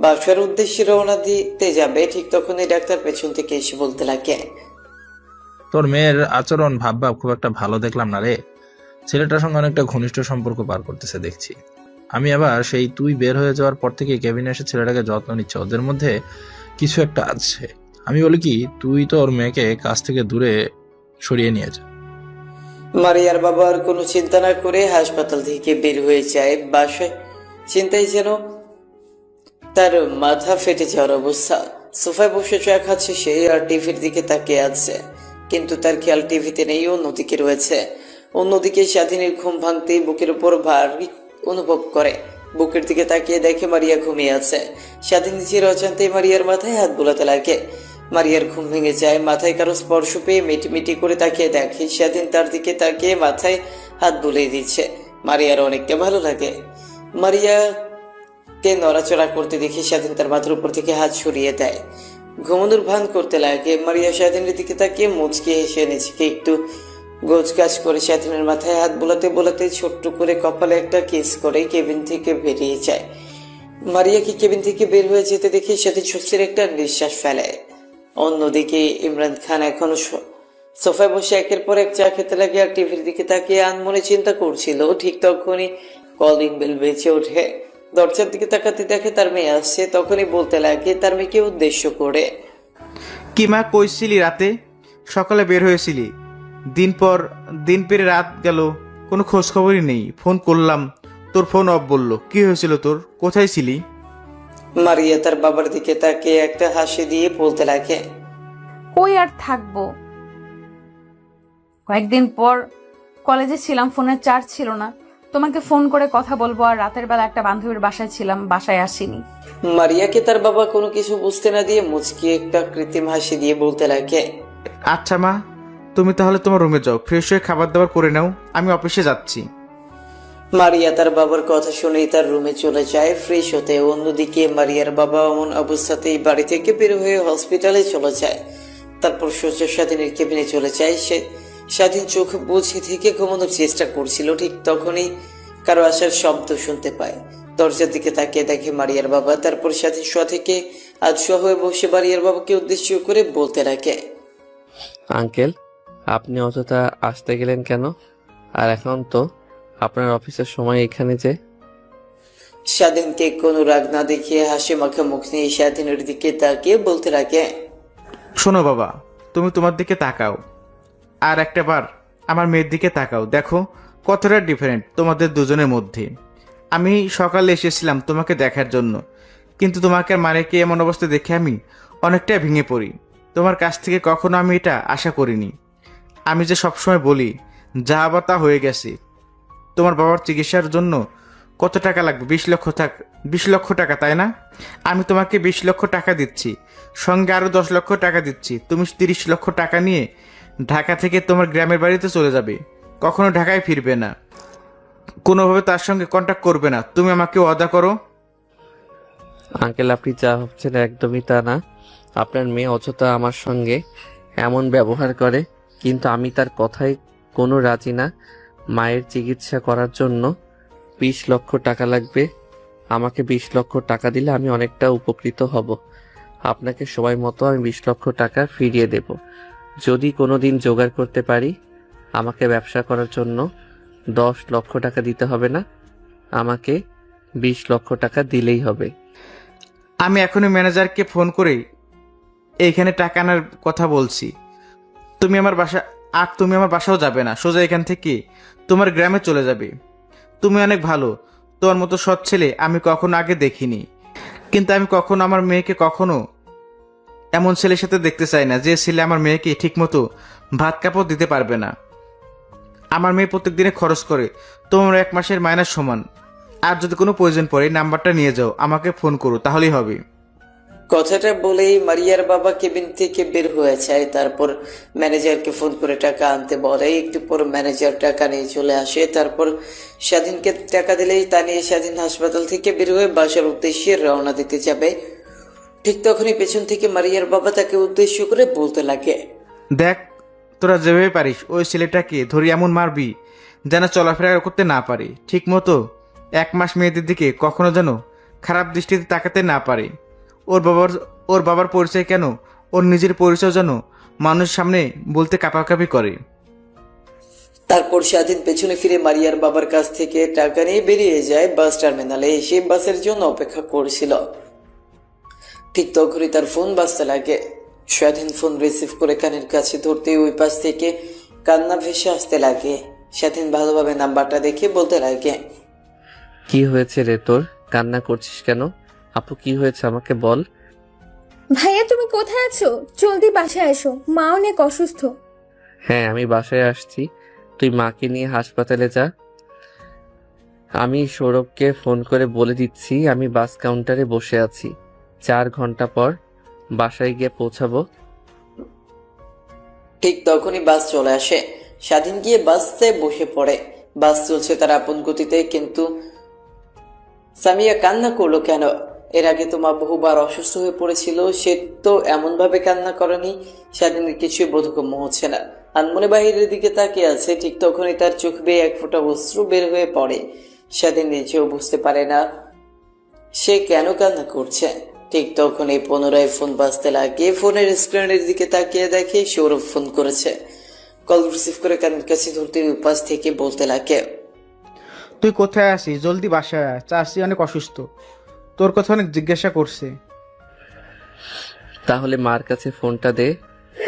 বাসার উদ্দেশ্যে রওনা দিতে যাবে। ঠিক তখনই ডাক্তার পেছন থেকে এসে বলতে লাগে, তোর মেয়ের আচরণ ভাব খুব একটা ভালো দেখলাম না রে। ছেলেটার সঙ্গে অনেকটা ঘনিষ্ঠ সম্পর্ক পার করতেছে দেখছি। আমি আবার সেই তুই বের হয়ে যাওয়ার পর থেকে কেবিনে এসে ছেলেটাকে যত্ন নিচ্ছে। ওদের মধ্যে কিছু একটা আছে। আমি বলি কি, তুই তোর মেয়েকে কাছ থেকে দূরে সরিয়ে নিয়ে যা। মারিয়ার বাবা আর কোনো চিন্তা না করে হাসপাতাল থেকে বের হয়ে যায় বাসায়। চিন্তায় যেন তার মাথা ফেটে যাওয়ার অবস্থা। সোফায় বসে চা খাচ্ছে সে আর টিভির দিকে তাকিয়ে আছে, কিন্তু তার খেয়াল টিভিতে নেই, অন্যদিকে রয়েছে। অন্যদিকে স্বাধীনের ঘুম ভাঙতেই বুকের উপর ভারী অনুভব করে। বুকের দিকে তাকিয়ে দেখে মারিয়া ঘুমিয়ে আছে। স্বাধীন নিজের অজান্তেই মারিয়ার মাথায় হাত বোলাতে লাগে। মারিয়ার ঘুম ভেঙে যায়। মাথায় কারো স্পর্শ পেয়ে মিটিমিটি করে তাকিয়ে দেখে স্বাধীন তার দিকে তাকিয়ে মাথায় হাত বুলিয়ে দিচ্ছে। মারিয়ার অনেকটা ভালো লাগে। মারিয়াকে নড়াচড়া করতে দেখে স্বাধীন তার মাথার উপর থেকে হাত সরিয়ে দেয়। ঘুমানোর ভান করতে লাগে। মারিয়া স্বাধীনের দিকে তাকিয়ে মুচকি হেসে নিজেকে একটু গোছগাছ করে স্বাধীনের মাথায় হাত বোলাতে বোলাতে ছোট্ট করে কপালে একটা কিস করে কেবিন থেকে বেরিয়ে যায়। মারিয়াকে কেবিন থেকে বের হয়ে যেতে দেখে স্বাধীন স্বস্তির একটা নিঃশ্বাস ফেলে। অন্যদিকে ইমরান খান এখনো সোফায় বসে একের পর এক চা খেতে লাগে আর টিভির দিকে তাকিয়ে আনমনে চিন্তা করছিল। ঠিক তখনই কলিং বেল বেজে ওঠে। দরজার দিকে তাকাতে দেখে তার মেয়ে আসছে। তখনই বলতে লাগে তার মেয়েকে উদ্দেশ্য করে, কি মা, কইছিলি রাতে সকালে বের হয়েছিলি, দিন পেরে রাত গেল, কোনো খোঁজ খবরই নেই। ফোন করলাম, তোর ফোন অফ বললো। কি হয়েছিল তোর? কোথায় ছিলি? মারিয়া তার বাবার দিকে তাকিয়ে একটা হাসি দিয়ে বলতে লাগে, কই আর থাকবো, কয়েকদিন পর কলেজে ছিলাম, ফোনের চার্জ ছিল না, তোমাকে ফোন করে কথা বলবো, আর রাতের বেলা একটা বান্ধবীর বাসায় ছিলাম, বাসায় আসিনি। মারিয়াকে তার বাবা কোনো কিছু বুঝতে না দিয়ে মুচকি একটা কৃত্রিম হাসি দিয়ে বলতে লাগে, আচ্ছা মা, তুমি তাহলে তোমার রুমে যাও, ফ্রেশ হয়ে খাবার দাবার করে নাও, আমি অফিসে যাচ্ছি। মারিয়া তার বাবার কথা শুনেই তার রুমে চলে যায় ফ্রেশ হতে। অন্যদিকে মারিয়ার বাবা এমন অবস্থাতেই বাড়ি থেকে বের হয়ে হসপিটালে চলে যায়। তারপর সোজা স্বাধীনের কেবিনে চলে যায়। সে স্বাধীন চোখ বুঝে থেকে ঘুমানোর চেষ্টা করছিল। ঠিক তখনই কারো আসার শব্দ শুনতে পায়। দরজার দিকে তাকিয়ে দেখে মারিয়ার বাবা। তারপর স্বাধীন শোয়া থেকে আধশোয়া হয়ে বসে মারিয়ার বাবাকে উদ্দেশ্য করে বলতে লাগে, আঙ্কেল, আপনি অযথা আসতে গেলেন কেন? আর এখন তো আপনার অফিসের সময় এখানে যে। স্বাধীনকে কোনো রাগ না দেখিয়ে হাসি মাখা মুখ নিয়ে স্বাধীনের দিকে তাকিয়ে বলতে লাগে, শোনো বাবা, তুমি তোমার দিকে তাকাও, আর একটা বার আমার মেয়ের দিকে তাকাও। দেখো কতটা ডিফারেন্ট তোমাদের দুজনের মধ্যে। আমি সকালে এসেছিলাম তোমাকে দেখার জন্য, কিন্তু তোমাকে আর মারেকে এমন অবস্থা দেখে আমি অনেকটাই ভেঙে পড়ি। তোমার কাছ থেকে কখনো আমি এটা আশা করিনি। আমি যে সবসময় বলি যা আবার তা হয়ে গেছে। তোমার বাবার চিকিৎসার জন্য কত টাকা লাগবে? 20 লক্ষ টাকা, তাই না? আমি তোমাকে 20 লক্ষ টাকা দিচ্ছি, সঙ্গে আরো 10 লক্ষ টাকা দিচ্ছি। তুমি 30 লক্ষ টাকা নিয়ে ঢাকা থেকে তোমার গ্রামের বাড়িতে চলে যাবে, কখনো ঢাকায় ফিরবে না, কোনোভাবে তার সঙ্গে কন্ট্যাক্ট করবে না। তুমি আমাকে ওয়াদা করো। আঙ্কেল, আপনি যা ভাবছেন একদমই তা না। আপনার মেয়ে অযথা আমার সঙ্গে এমন ব্যবহার করে, কিন্তু আমি তার কথায় কোনো রাজি না। মায়ের চিকিৎসা করার জন্য 20 লক্ষ টাকা লাগবে। আমাকে 20 লক্ষ টাকা দিলে আমি অনেকটা উপকৃত হব। আপনাকে সময় মতো আমি 20 লক্ষ টাকা ফিরিয়ে দেব। যদি কোনো দিন জোগাড় করতে পারি, আমাকে ব্যবসা করার জন্য 10 লক্ষ টাকা দিতে হবে না, আমাকে 20 লক্ষ টাকা দিলেই হবে। আমি এখনই ম্যানেজারকে ফোন করে এইখানে টাকা আনার কথা বলছি। তুমি আমার বাসাও যাবে না, সোজা এখান থেকে তোমার গ্রামে চলে যাবে। তুমি অনেক ভালো, তোমার মতো সৎ ছেলে আমি কখনো আগে দেখিনি। কিন্তু আমি কখনো আমার মেয়েকে কখনো এমন ছেলের সাথে দেখতে চাই না যে ছেলে আমার মেয়েকে ঠিকমতো ভাত কাপড় দিতে পারবে না। আমার মেয়ে প্রত্যেক দিনে খরচ করে তোমার 1 মাসের মাইনাস সমান। আর যদি কোনো প্রয়োজন পড়ে নাম্বারটা নিয়ে যাও, আমাকে ফোন করো, তাহলেই হবে। কথাটা বলেই মারিয়ার বাবা কেবিন থেকে বের হয়ে যায়। তারপর ম্যানেজারকে ফোন করে টাকা আনতে বলে। একটু পর ম্যানেজার টাকা নিয়ে চলে আসে। তারপর স্বাধীনকে টাকা দিলেই তা নিয়ে স্বাধীন হাসপাতাল থেকে বের হয়ে বাসার উদ্দেশ্যে রওনা দিতে যাবে। ঠিক তখনই পেছন থেকে মারিয়ার বাবা তাকে উদ্দেশ্য করে বলতে লাগে, দেখ, তোরা যেভাবে পারিস ওই ছেলেটাকে ধরে এমন মারবি যেন চলাফেরা করতে না পারে, ঠিক মতো 1 মাস মেয়েদের দিকে কখনো যেন খারাপ দৃষ্টিতে তাকাতে না পারে। ওর বাবার পরিচয় কেন, ওর নিজের পরিচয় যেন মানুষের সামনে বলতে কাঁপাকাঁপি করে। তারপর স্বাধীন পেছনে ফিরে মারিয়ার বাবার কাছ থেকে টাকা নিয়ে বেরিয়ে যায়। বাস টার্মিনালে এসে বাসের জন্য অপেক্ষা করছিল। ঠিক তখনই তার ফোন বাজতে লাগে। স্বাধীন ফোন রিসিভ করে কানের কাছে ধরতে ওই পাশ থেকে কান্না ভেসে আসতে লাগে। স্বাধীন ভালোভাবে নাম্বারটা দেখে বলতে লাগে, কি হয়েছে রে তোর? কান্না করছিস কেন? আপু, কি হয়েছে আমাকে বল। ভাইয়া, তুমি কোথায় আছো? জলদি বাসায় এসো, মা অনেক অসুস্থ। হ্যাঁ, আমি বাসায় আসছি, তুই মাকে নিয়ে হাসপাতালে যা। আমি সৌরভকে ফোন করে বলে দিচ্ছি আমি বাস কাউন্টারে বসে আছি। 4 ঘন্টা পর বাসায় গিয়ে পৌঁছাবো। ঠিক তখনই বাস চলে আসে। স্বাধীন গিয়ে বাসে বসে পড়ে। বাস চলছে তার আপন গতিতে। কিন্তু সামিয়া কান্না করলো কেন? এর আগে তো মা বহুবার অসুস্থ হয়ে পড়েছিল, সে তো এমন ভাবে কান্না করেনি। স্বাধীনের কিছুই বোধগম্য হচ্ছে না। আনমনে বাহিরের দিকে তাকিয়ে আছে। ঠিক তখনই তার চোখ বেয়ে 1 ফোঁটা অশ্রু বের হয়ে পড়ে। স্বাধীন নিজেও বুঝতে পারে না সে কেন কান্না করছে। ঠিক তখনই পুনরায় ফোন বাজতে লাগে। ফোনের স্ক্রিনের দিকে তাকিয়ে দেখে সৌরভ ফোন করেছে। কল রিসিভ করে কানের কাছে ধরতে উপাস থেকে বলতে লাগে, তুই কোথায় আছিস? জলদি বাসায় আয়, চাষি অনেক অসুস্থ, তোর কথা অনেক জিজ্ঞাসা করছে। তাহলে মার কাছে ফোনটা দে,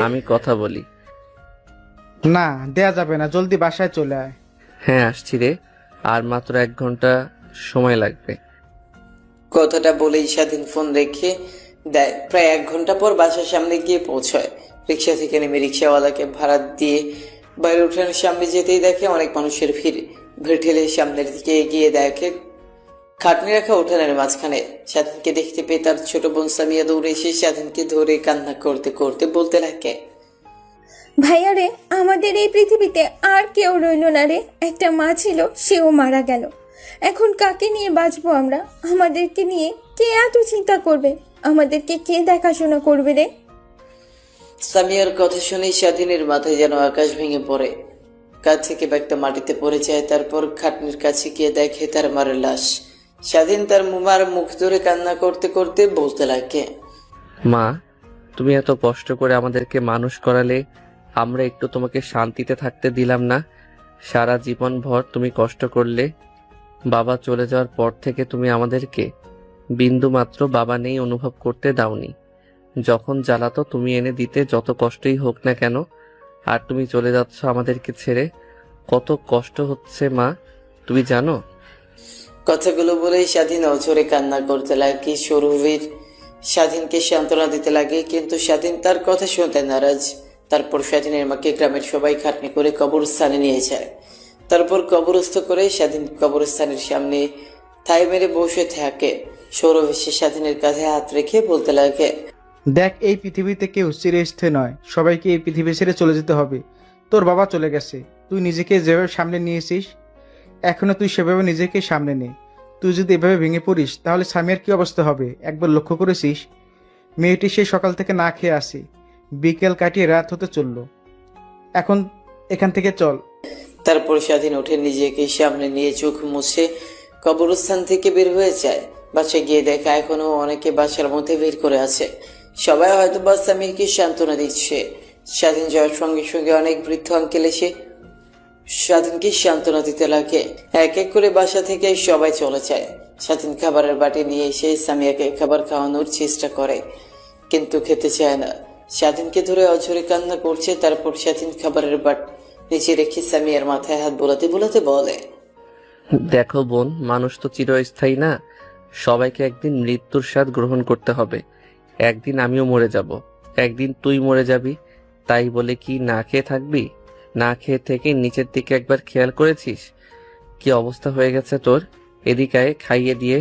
আমি কথা বলি। না, দেয়া যাবে না, জলদি বাসায় চলে আয়। হ্যাঁ, আসছি রে, আর মাত্র 1 ঘন্টা সময় লাগবে। কথাটা বলেই স্বাধীন ফোন রেখে দেয়। প্রায় 1 ঘন্টা পর বাসার সামনে গিয়ে পৌঁছয়। রিক্সা থেকে নেমে রিক্সাওয়ালাকে ভাড়া দিয়ে বাইরে উঠানের সামনে যেতেই দেখে অনেক মানুষের ভিড় ঠেলে সামনের দিকে এগিয়ে দেখে খাটনি রাখা উঠানের মাঝখানে। স্বাধীনকে দেখতে পেয়ে তার ছোট বোন সামিয়া দৌড়ে এসে স্বাধীনকে ধরে কান্না করতে করতে বলতে লাগে, ভাইয়ারে, আমাদের এই পৃথিবীতে আর কেউ রইল না রে। একটা মা ছিল, সেও মারা গেল। এখন কাকে নিয়ে বাঁচবো আমরা? আমাদেরকে নিয়ে কে এত চিন্তা করবে? আমাদেরকে কে দেখাশোনা করবে রে? সামিয়ার কথা শুনে স্বাধীনের মাথায় যেন আকাশ ভেঙে পড়ে। কাঁধ থেকে ব্যাগটা মাটিতে পড়ে যায়। তারপর খাটনির কাছে গিয়ে দেখে তার মারের লাশ। স্বাধীন তার মার মুখ ধরে কান্না করতে করতে বলতে লাগে, মা, তুমি এত কষ্ট করে আমাদেরকে মানুষ করালে, আমরা একটু তোমাকে শান্তিতে থাকতে দিলাম না। সারা জীবন ভর তুমি কষ্ট করলে। বাবা চলে যাওয়ার পর থেকে তুমি আমাদেরকে বিন্দু মাত্র বাবা নেই অনুভব করতে দাওনি। যখন জ্বালাতো তুমি এনে দিতে, যত কষ্টই হোক না কেন। আর তুমি চলে যাচ্ছ আমাদেরকে ছেড়ে। কত কষ্ট হচ্ছে মা, তুমি জানো? কথাগুলো বলেই স্বাধীন অঝরে কান্না করতে লাগে। সৌরভীর স্বাধীনকে সান্ত্বনা দিতে লাগে, কিন্তু স্বাধীন তার কথা শুনতে নারাজ। তারপর স্বাধীনের মাকে গ্রামের সবাই খাটনি করে কবরস্থানে নিয়ে যায়। তারপর কবরস্থ করে স্বাধীন কবরস্থানের সামনে থাই মেরে বসে থাকে। সৌরভ এসে স্বাধীনের কাঁধে হাত রেখে বলতে লাগে, দেখ, এই পৃথিবীতে কেউ চিরস্থায়ী নয়, সবাইকে এই পৃথিবী ছেড়ে চলে যেতে হবে। তোর বাবা চলে গেছে, তুই নিজেকে যেভাবে সামনে নিয়েছিস, এখনো তুই সেভাবে নিজেকে সামনে নে। তুই যদি এভাবে ভেঙে পড়িস তাহলে সামিয়ার কি অবস্থা হবে? একবার লক্ষ্য করেছিস? মেয়েটি সেই সকাল থেকে না খেয়ে আসে, বিকেল কাটিয়ে রাত হতে চললো। এখন এখান থেকে চল। তারপর স্বাধীন উঠে নিজেকে সামনে নিয়ে চোখ মুছে কবরস্থান থেকে বের হয়ে যায়। বাসায় গিয়ে দেখা এখনো অনেকে বাসার মধ্যে ভিড় করে আছে। সবাই হয়তো বা সামিয়াকে সান্ত্বনা দিচ্ছে। স্বাধীন যাওয়ার সঙ্গে সঙ্গে অনেক বৃদ্ধ আঙ্কেল এসে স্বাধীনকে সান্ত্বনা দিতে লাগে। এক এক করে বাসা থেকে সবাই চলে যায়। স্বাধীন খাবারের বাটি নিয়ে এসে সামিয়াকে খাবার খাওয়ানোর চেষ্টা করে, কিন্তু খেতে চায় না। স্বাধীনকে ধরে অঝরে কান্না করছে। তারপর স্বাধীন খাবারের বাট নিচে রেখে সামিয়ার মাথায় হাত বোলাতে বোলাতে বলে, দেখো বোন, মানুষ তো চিরস্থায়ী না। সবাইকে একদিন মৃত্যুর স্বাদ গ্রহণ করতে হবে। একদিন আমিও মরে যাব, একদিন তুই মরে যাবি। তাই বলে কি না খেয়ে থাকবি? না খেয়ে থেকে নিচের দিকে একবার খেয়াল করেছিস কি অবস্থা হয়ে গেছে তোর? এদিকে খাইয়ে দিয়ে।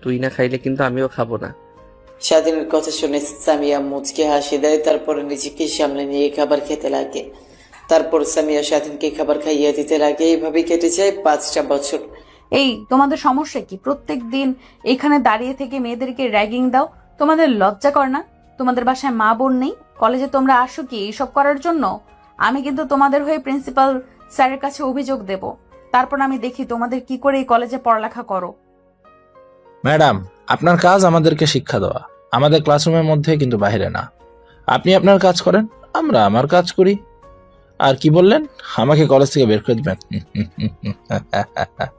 তুই না খাইলে কিন্তু আমিও খাবো না। স্বাধীনের কথা শুনে সামিয়া মুচকে হাসি দেয়। তারপর নিজেকে সামনে নিয়ে খাবার খেতে লাগে। তারপর সামিয়া স্বাধীনকে খাবার খাইয়ে দিতে লাগে। এইভাবে কেটে যায় 5টা বছর। এই, তোমাদের সমস্যা কি? প্রত্যেক দিন এখানে দাঁড়িয়ে থেকে মেয়েদেরকে র্যাগিং দাও। তোমাদের লজ্জা কর না? তোমাদের বাসায় মা বোন নেই? কলেজে তোমরা আসো কি এইসব করার জন্য? আমি কিন্তু তোমাদের হয়ে প্রিন্সিপাল স্যারের কাছে অভিযোগ দেব। তারপর আমি দেখি তোমাদের কি করে এই কলেজে পড়ালেখা করো। ম্যাডাম, আপনার কাজ আমাদেরকে শিক্ষা দেওয়া, আমাদের ক্লাসরুমের মধ্যে, কিন্তু বাইরে না। আপনি আপনার কাজ করেন, আমরা আমার কাজ করি। আর কি বললেন? আমাকে কলেজ থেকে বের করে দিবেন?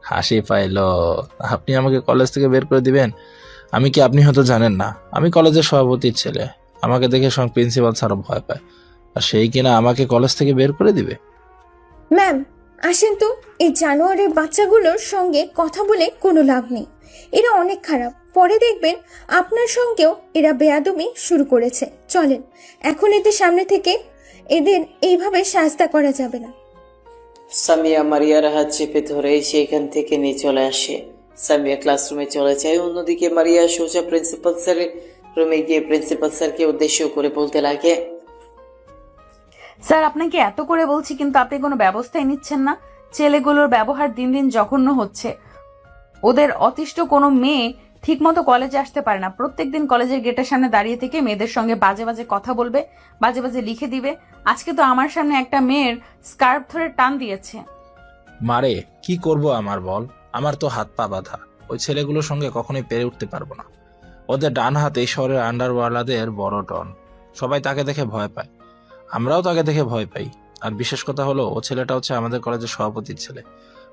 হাসি পাইল। আপনি আমাকে কলেজ থেকে বের করে দিবেন? আমি কি আপনি হয়তো জানেন না, আমি কলেজের সভাপতির ছেলে। আমাকে দেখে সঙ্গে প্রিন্সিপাল স্যারও ভয় পায়, আর সেই কিনা আমাকে কলেজ থেকে বের করে দিবে? ম্যাম, আসেন তো। এই জানোয়ারের বাচ্চাগুলোর সঙ্গে কথা বলে কোনো লাভ নেই। এরা অনেক খারাপ। পরে দেখবেন আপনার সঙ্গেও এরা বেয়াদবি শুরু করেছে। চলেন, এখন এদের সামনে থেকে এদের এইভাবে শাস্তা করা যাবে না। সামিয়া মারিয়ার হাত চেপে ধরে সেখান থেকে নিয়ে চলে আসে। সামিয়া ক্লাসরুমে চলে যায়। অন্যদিকে মারিয়া সোজা প্রিন্সিপাল স্যারের রুমে গিয়ে প্রিন্সিপাল স্যারকে উদ্দেশ্য করে বলতে লাগে, স্যার, আপনাকে এত করে বলছি কিন্তু আপনি কোনো ব্যবস্থাই নিচ্ছেন না। ছেলেগুলোর ব্যবহার দিন দিন জঘন্য হচ্ছে। ওদের অতিষ্ঠ কোনো মেয়ে ঠিকমতো কলেজে আসতে পারে না। প্রত্যেকদিন কলেজের গেটের সামনে দাঁড়িয়ে থেকে মেয়েদের সঙ্গে বাজে বাজে কথা বলবে, বাজে বাজে লিখে দিবে। আজকে তো আমার সামনে একটা মেয়ের স্কার্ফ ধরে টান দিয়েছে। মারে, কি করব আমার বল? আমার তো হাত পা বাঁধা। ওই ছেলেগুলোর সঙ্গে কখনোই পেরে উঠতে পারবো না। ওদের ডান হাত এই শহরের আন্ডারওয়ার্ল্ডদের বড় ডন। সবাই তাকে দেখে ভয় পায়, আমরাও তাকে দেখে ভয় পাই। আর বিশেষ কথা হলো, ও ছেলেটা হচ্ছে আমাদের কলেজের সভাপতির ছেলে।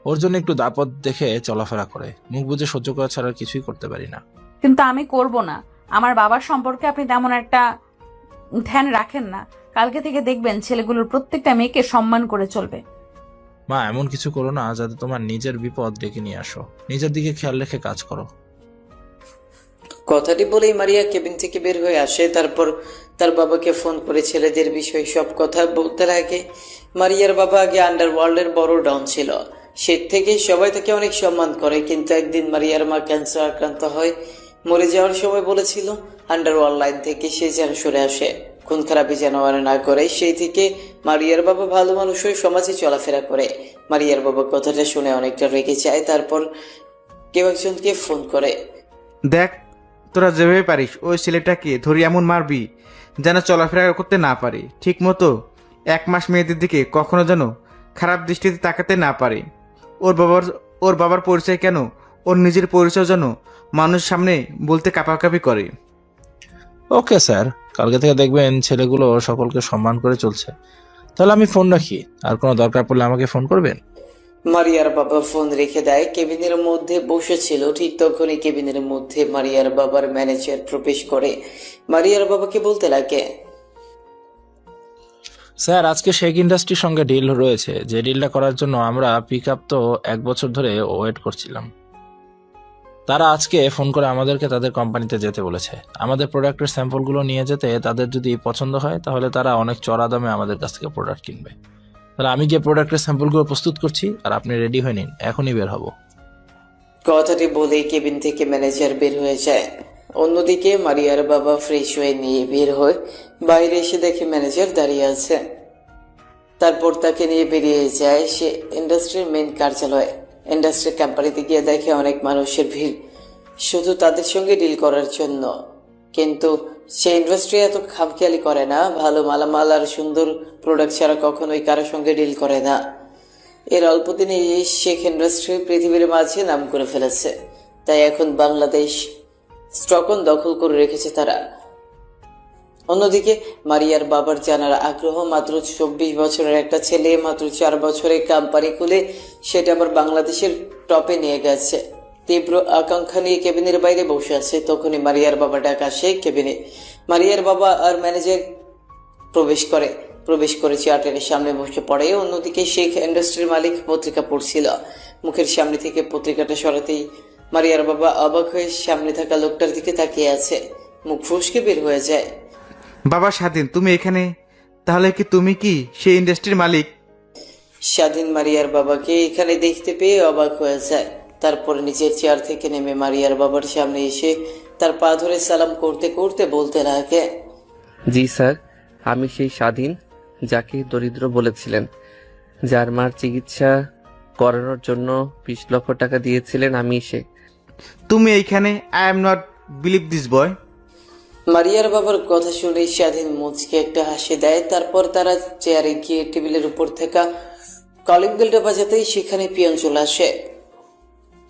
ওর জন্য একটু দাপট দেখে চলাফেরা করে। মুখ বুঝে সহ্য করা ছাড়া আর কিছুই করতে পারি না। কিন্তু আমি করব না। আমার বাবার সম্পর্কে আপনি তেমন একটা ধ্যান রাখেন না। কালকে থেকে দেখবেন ছেলেগুলোর প্রত্যেকটা মেয়েকে সম্মান করে চলবে। মা, এমন কিছু করো না যাতে তোমার নিজের বিপদ ডেকে নিয়ে আসো। নিজের দিকে খেয়াল রেখে কাজ করো। কথাটি বলেই মারিয়া কেবিন থেকে বের হয়ে আসে। তারপর তার বাবাকে ফোন করে ছেলেদের বিষয়ে সব কথা বলতে লাগে। মারিয়ার বাবা আগে আন্ডারওয়ার্ল্ডের বড় ডন ছিল। সে থেকে সবাই তাকে অনেক সম্মান করে। কিন্তু একদিন মারিয়ার মা ক্যান্সার আক্রান্ত হয়। মরে যাওয়ার সময় বলেছিল আন্ডারওয়ার্ল্ড লাইন থেকে সে যেন সরে আসে। খুন খারাপি যেন আর না করে, সেই থেকে মারিয়ার বাবা ভালো মানুষ হয়ে সমাজে চলাফেরা করে। মারিয়ার বাবা কথাটা শুনে অনেকটা রেগে যায়। তারপর কেউ একজনকে ফোন করে। দেখ, তোরা যেভাবে পারিস ওই ছেলেটাকে ধরি এমন মারবি যেন চলাফেরা করতে না পারে, ঠিক মতো 1 মাস মেয়েদের দিকে কখনো যেন খারাপ দৃষ্টিতে তাকাতে না পারে। ওর বাবার পরিচয় কেন, ওর নিজের পরিচয় যেন মানুষের সামনে বলতে কাঁপাকাঁপি করে। ওকে স্যার, কালকে থেকে দেখবেন ছেলেগুলো সকলকে সম্মান করে চলছে। তাহলে আমি ফোন রাখি, আর কোনো দরকার পড়লে আমাকে ফোন করবেন। মারিয়ার বাবা ফোন রেখে দেয়। কেবিনের মধ্যে বসেছিল, ঠিক তখনই কেবিনের মধ্যে মারিয়ার বাবার ম্যানেজার প্রবেশ করে। মারিয়ার বাবাকে বলতে লাগে, স্যার, আজকে শেখ ইন্ডাস্ট্রির সঙ্গে ডিল রয়েছে। যে ডিলটা করার জন্য আমরা পিক আপ তো 1 বছর ধরে ওয়েট করছিলাম। তারা আজকে ফোন করে আমাদেরকে তাদের কোম্পানিতে যেতে বলেছে। আমাদের প্রোডাক্টের স্যাম্পলগুলো নিয়ে যেতে, তাদের যদি পছন্দ হয় তাহলে তারা অনেক চড়া দামে আমাদের কাছ থেকে প্রোডাক্ট কিনবে। তাহলে আমি গিয়ে প্রোডাক্টের স্যাম্পলগুলো প্রস্তুত করছি, আর আপনি রেডি হয়ে নিন, এখনই বের হব। কথাটি বলে কেবিন থেকে ম্যানেজার বের হয়ে যায়। অন্যদিকে মারিয়ার বাবা ফ্রেশ হয়ে নিয়ে বের হয়। বাইরে এসে দেখে ম্যানেজার দাঁড়িয়ে আছে। তারপর তাকে নিয়ে বেরিয়ে যায় সে ইন্ডাস্ট্রির মেন কার্যালয়ে। ইন্ডাস্ট্রি কোম্পানিতে গিয়ে দেখে অনেক মানুষের ভিড়, শুধু তাদের সঙ্গে ডিল করার জন্য। কিন্তু সে ইন্ডাস্ট্রি এত খামখেয়ালি করে না। ভালো মালামাল আর সুন্দর প্রোডাক্ট ছাড়া কখনোই কারোর সঙ্গে ডিল করে না। এর অল্প দিনে এই শেখ ইন্ডাস্ট্রি পৃথিবীর মাঝে নাম করে ফেলেছে। তাই এখন বাংলাদেশ স্টকন দখল করে রেখেছে তারা। অন্যদিকে মারিয়ার বাবার জানার আগ্রহ। মাত্র 24 বছরের একটা ছেলে মাত্র 4 বছরে কোম্পানি খুলে সেটা আবার বাংলাদেশের টপে নিয়ে গেছে। তীব্র আকাঙ্ক্ষা নিয়ে কেবিনের বাইরে বসে আছে। তখনই মারিয়ার বাবা ডাক আসে কেবিনে। মারিয়ার বাবা আর ম্যানেজার প্রবেশ করে চেয়ারটের সামনে বসে পড়ে। অন্যদিকে শেখ ইন্ডাস্ট্রির মালিক পত্রিকা পড়ছিল। মুখের সামনে থেকে পত্রিকাটা সরাতেই মারিয়ার বাবা অবাক হয়ে সামনে থাকা লোকটার দিকে তাকিয়ে আছে। মুখ ফসকে বের হয়ে যায়। বাবা স্বাধীন, তুমি এখানে? তাহলে কি তুমি কি সেই ইন্ডাস্ট্রির মালিক? স্বাধীন মারিয়ার বাবাকে এখানে দেখতে পেয়ে অবাক হয়ে যায়। তারপর নিজের চেয়ার থেকে নেমে মারিয়ার বাবার সামনে এসে তার পা ধরে সালাম করতে করতে বলতে লাগে, জি স্যার, আমি সেই স্বাধীন যাকে দরিদ্র বলেছিলেন, যার মার চিকিৎসা করানোর জন্য 20 লক্ষ টাকা দিয়েছিলেন, আমি সে। তুমি এইখানে? I am not believe this boy. মারিয়ার বাবার কথা শুনে স্বাধীন মুচকে একটা হাসি দেয়। তারপর তারা চেয়ারে গিয়ে টেবিলের উপর থাকা কলিং বেলটা বাজাতেই সেখানে পিয়ন চলে আসে।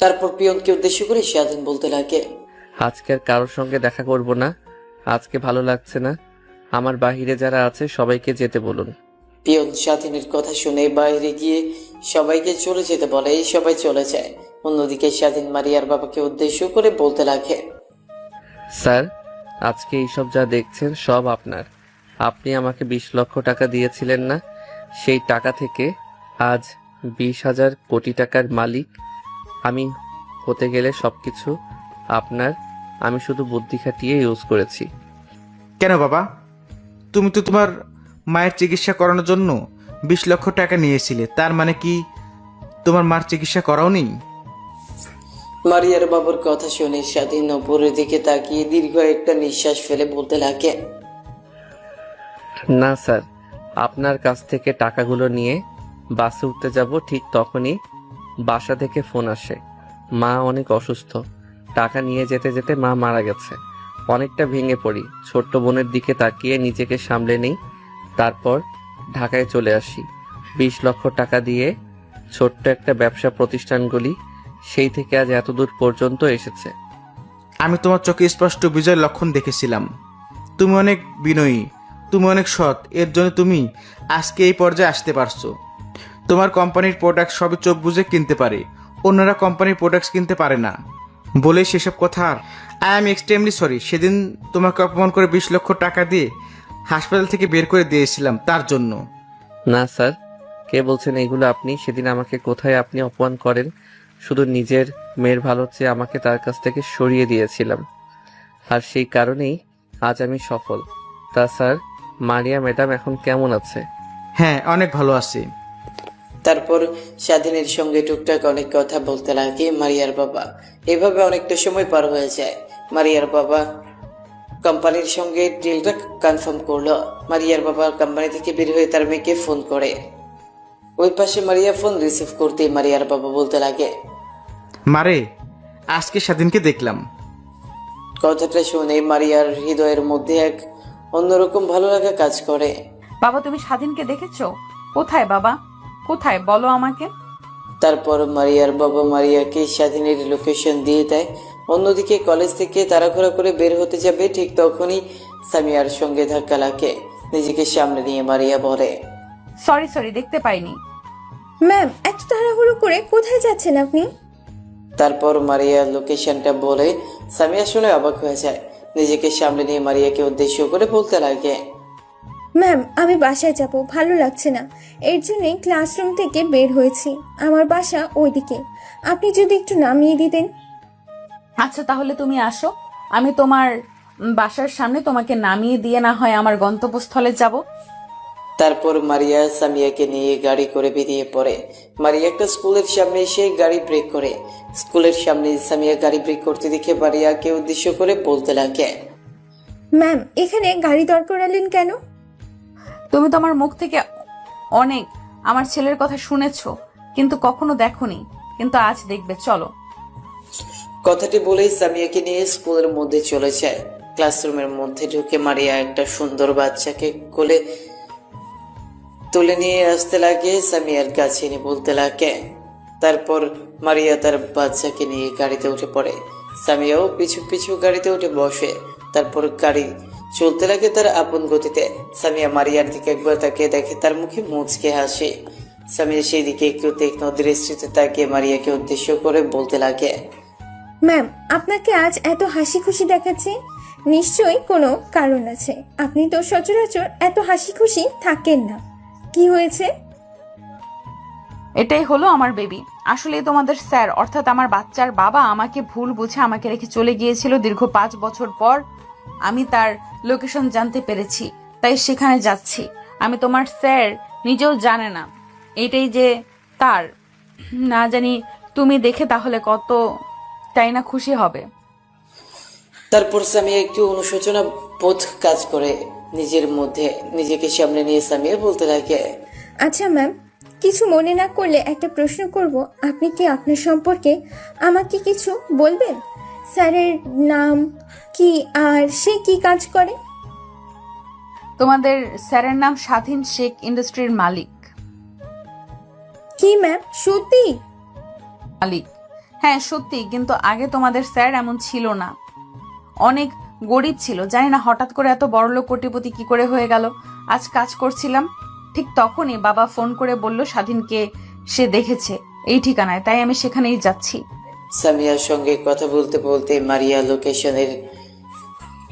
তারপর পিয়নকে উদ্দেশ্য করে স্বাধীন বলতে লাগে, আজকে আর কারোর সঙ্গে দেখা করব না, আজকে ভালো লাগছে না। আমার বাহিরে যারা আছে সবাইকে যেতে বলুন। পিয়ন স্বাধীনের কথা শুনে বাইরে গিয়ে সবাইকে চলে যেতে বলে। সবাই চলে যায়। অন্যদিকে স্বাধীন মারিয়ার বাবাকে উদ্দেশ্য করে বলতে লাগে, স্যার, আজকে এইসব যা দেখছেন সব আপনার। আপনি আমাকে 20 লক্ষ টাকা দিয়েছিলেন না? সেই টাকা থেকে আজ 20,000 কোটি টাকার মালিক আমি হতে গেলে সবকিছু আপনার। আমি শুধু বুদ্ধি খাটিয়ে ইউজ করেছি। কেন বাবা? তুমি তো তোমার মায়ের চিকিৎসা করানোর জন্য 20 লক্ষ টাকা নিয়েছিলে, তার মানে কি তোমার মার চিকিৎসা করাওনি? মারিয়ার বাবার কথা শুনে স্বাধীন উপরের দিকে তাকিয়ে দীর্ঘ একটা নিঃশ্বাস ফেলে বলতে লাগে, না স্যার, আপনার কাছ থেকে টাকাগুলো নিয়ে বাসে উঠতে যাব, ঠিক তখনই বাসা থেকে ফোন আসে। মা অনেক অসুস্থ, টাকা নিয়ে যেতে যেতে মা মারা গেছে। অনেকটা ভেঙে পড়ি। ছোট্ট বোনের দিকে তাকিয়ে নিজেকে সামলে নেই। তারপর ঢাকায় চলে আসি। 20 লক্ষ টাকা দিয়ে ছোট্ট একটা ব্যবসা প্রতিষ্ঠানগুলি, সেই থেকে আজ এত দূর পর্যন্ত এসেছে। আমি তোমার চোখে স্পষ্ট বিজয়ের লক্ষণ দেখেছিলাম। তুমি অনেক বিনয়ী, তুমি অনেক সৎ, এর জন্য তুমি আজকে এই পর্যায়ে আসতে পারছো। তোমার কোম্পানির প্রোডাক্ট সবই চোখ বুঝে কিনতে পারে, অন্যরা কোম্পানির প্রোডাক্টস কিনতে পারে না বলে সেসব কথা। আর আই এম এক্সট্রিমলি সরি, সেদিন তোমাকে অপমান করে 20 লক্ষ টাকা দিয়ে হাসপাতাল থেকে বের করে দিয়েছিলাম তার জন্য। না স্যার, কে বলছেন এগুলো আপনি? সেদিন আমাকে কোথায় আপনি অপমান করেন? শুধু নিজের মেয়ের ভালো চেয়ে আমাকে তার কাছ থেকে সরিয়ে দিয়েছিলাম, আর সেই কারণেই আজ আমি সফল। তা স্যার, মারিয়া ম্যাডাম এখন কেমন আছে? হ্যাঁ, অনেক ভালো আছে। তারপর স্বাধীনের সঙ্গে টুকটাক অনেক কথা বলতে লাগে মারিয়ার বাবা। এভাবে অনেকটা সময় পার হয়ে যায়। মারিয়ার বাবা কোম্পানির সঙ্গে ডিলটা কনফার্ম করলো। মারিয়ার বাবা কোম্পানি থেকে বের হয়ে তার মেয়েকে ফোন করে। ওই পাশে মারিয়া ফোন রিসিভ করতেই মারিয়ার বাবা বলতে লাগে, মারে, আজকে স্বাধীনকে দেখলাম। কথাটা শুনে মারিয়ার হৃদয়ের মধ্যে এক অন্যরকম ভালো লাগা কাজ করে। বাবা, তুমি স্বাধীনকে দেখেছো? কোথায় বাবা, কোথায় বলো আমাকে। তারপর মারিয়ার বাবা মারিয়াকে স্বাধীনের লোকেশন দিয়ে দেয়। অন্যদিকে কলেজ থেকে তাড়াহুড়া করে বের হতে যাবে, ঠিক তখনই সামিয়ার সঙ্গে ধাক্কা লাগে। নিজেকে সামনে নিয়ে মারিয়া বলে, সরি দেখতে পাইনি। ম্যাম, এত তাড়াহুড়ো করে কোথায় যাচ্ছেন আপনি? তারপর মারিয়া লোকেশনটা বলে সামিয়া শুনে অবাক হয়ে যায়। নিজেকে সামনে নিয়ে মারিয়াকে উদ্দেশ্য করে বলতে লাগে, ম্যাম, আমি বাসায় যাব, ভালো লাগছে না, এর জন্যই ক্লাসরুম থেকে বের হয়েছি। আমার বাসা ওইদিকে, আপনি যদি একটু নামিয়ে দিতেন। আচ্ছা, তাহলে তুমি আসো, আমি তোমার বাসার সামনে তোমাকে নামিয়ে দিয়ে না হয় আমার গন্তব্যস্থলে যাব। তারপর মারিয়া সামিয়াকে নিয়ে গাড়ি করে বেরিয়ে পড়ে। মারিয়া একটা স্কুলের সামনে এসে গাড়ি ব্রেক করে। স্কুলের সামনে সামিয়া গাড়ি ব্রেক করতে দেখে মারিয়াকে উদ্দেশ্য করে বলতে লাগে, ম্যাম, এখানে গাড়ি দর করালেন কেন? তুমি তো আমার মুখ থেকে অনেক আমার ছেলের কথা শুনেছো, কিন্তু কখনো দেখোনি, কিন্তু আজ দেখবে, চলো। কথাটি বলেই সামিয়াকে নিয়ে স্কুলের মধ্যে চলে যায়। ক্লাসরুমের মধ্যে ঢুকে মারিয়া একটা সুন্দর বাচ্চাকে কোলে তুলে নিয়ে আসতে লাগে, সামিয়ার কাছে এনে বলতে লাগে। তারপর মারিয়া তার বাচ্চাকে নিয়ে গাড়িতে উঠে পড়ে। সামিয়াও পিছু পিছু গাড়িতে উঠে বসে। তারপর গাড়ি চলতে লাগে তার আপন গতিতে। সামিয়া মারিয়ার দিকে একবার তাকিয়ে দেখে, তার মুখে মুচকে হাসি। সামিয়া সেই দিকে একটু তীক্ষ্ণ দৃষ্টিতে তাকিয়ে মারিয়াকে উদ্দেশ্য করে বলতে লাগে, ম্যাম, আপনাকে আজ এত হাসি খুশি দেখাচ্ছে, নিশ্চয়ই কোনো কারণ আছে। আপনি তো সচরাচর এত হাসি খুশি থাকেন না, কি হয়েছে? এটাই হলো আমার বেবি। আসলে তোমাদের স্যার অর্থাৎ আমার বাচ্চার বাবা আমাকে ভুল বুঝে আমাকে রেখে চলে গিয়েছিল দীর্ঘ 5 বছর পর। আমি তার লোকেশন জানতে পেরেছি, তাই সেখানে যাচ্ছি। আমি তোমার স্যার নিজেও জানে না এটাই যে তার, না জানি তুমি দেখে তাহলে কত তাই না খুশি হবে। তারপর সামিয়া একটু অনুশোচনা বোধ কাজ করে নিজের মধ্যে। নিজেকে সামনে নিয়ে সামিয়া বলতে লাগে, আচ্ছা ম্যাম, কিছু মনে না করলে একটা প্রশ্ন করব। আপনি কি আপনার সম্পর্কে আমাকে কিছু বলবেন? স্যারের নাম কি আর সে কি কাজ করে? তোমাদের স্যারের নাম স্বাধীন শেখ, ইন্ডাস্ট্রির মালিক। কি ম্যাম, সত্যি? মালিক, হ্যাঁ সত্যি, কিন্তু আগে তোমাদের স্যার এমন ছিল না, অনেক গরিব ছিল। জানি না হঠাৎ করে এত বড়লোক কোটিপতি কি করে হয়ে গেল। আজ কাজ করছিলাম, ঠিক তখনই বাবা ফোন করে বলল স্বাধীনকে সে দেখেছে এই ঠিকানায়, তাই আমি সেখানেই যাচ্ছি। সামিয়ার সঙ্গে কথা বলতে বলতে মারিয়া লোকেশনের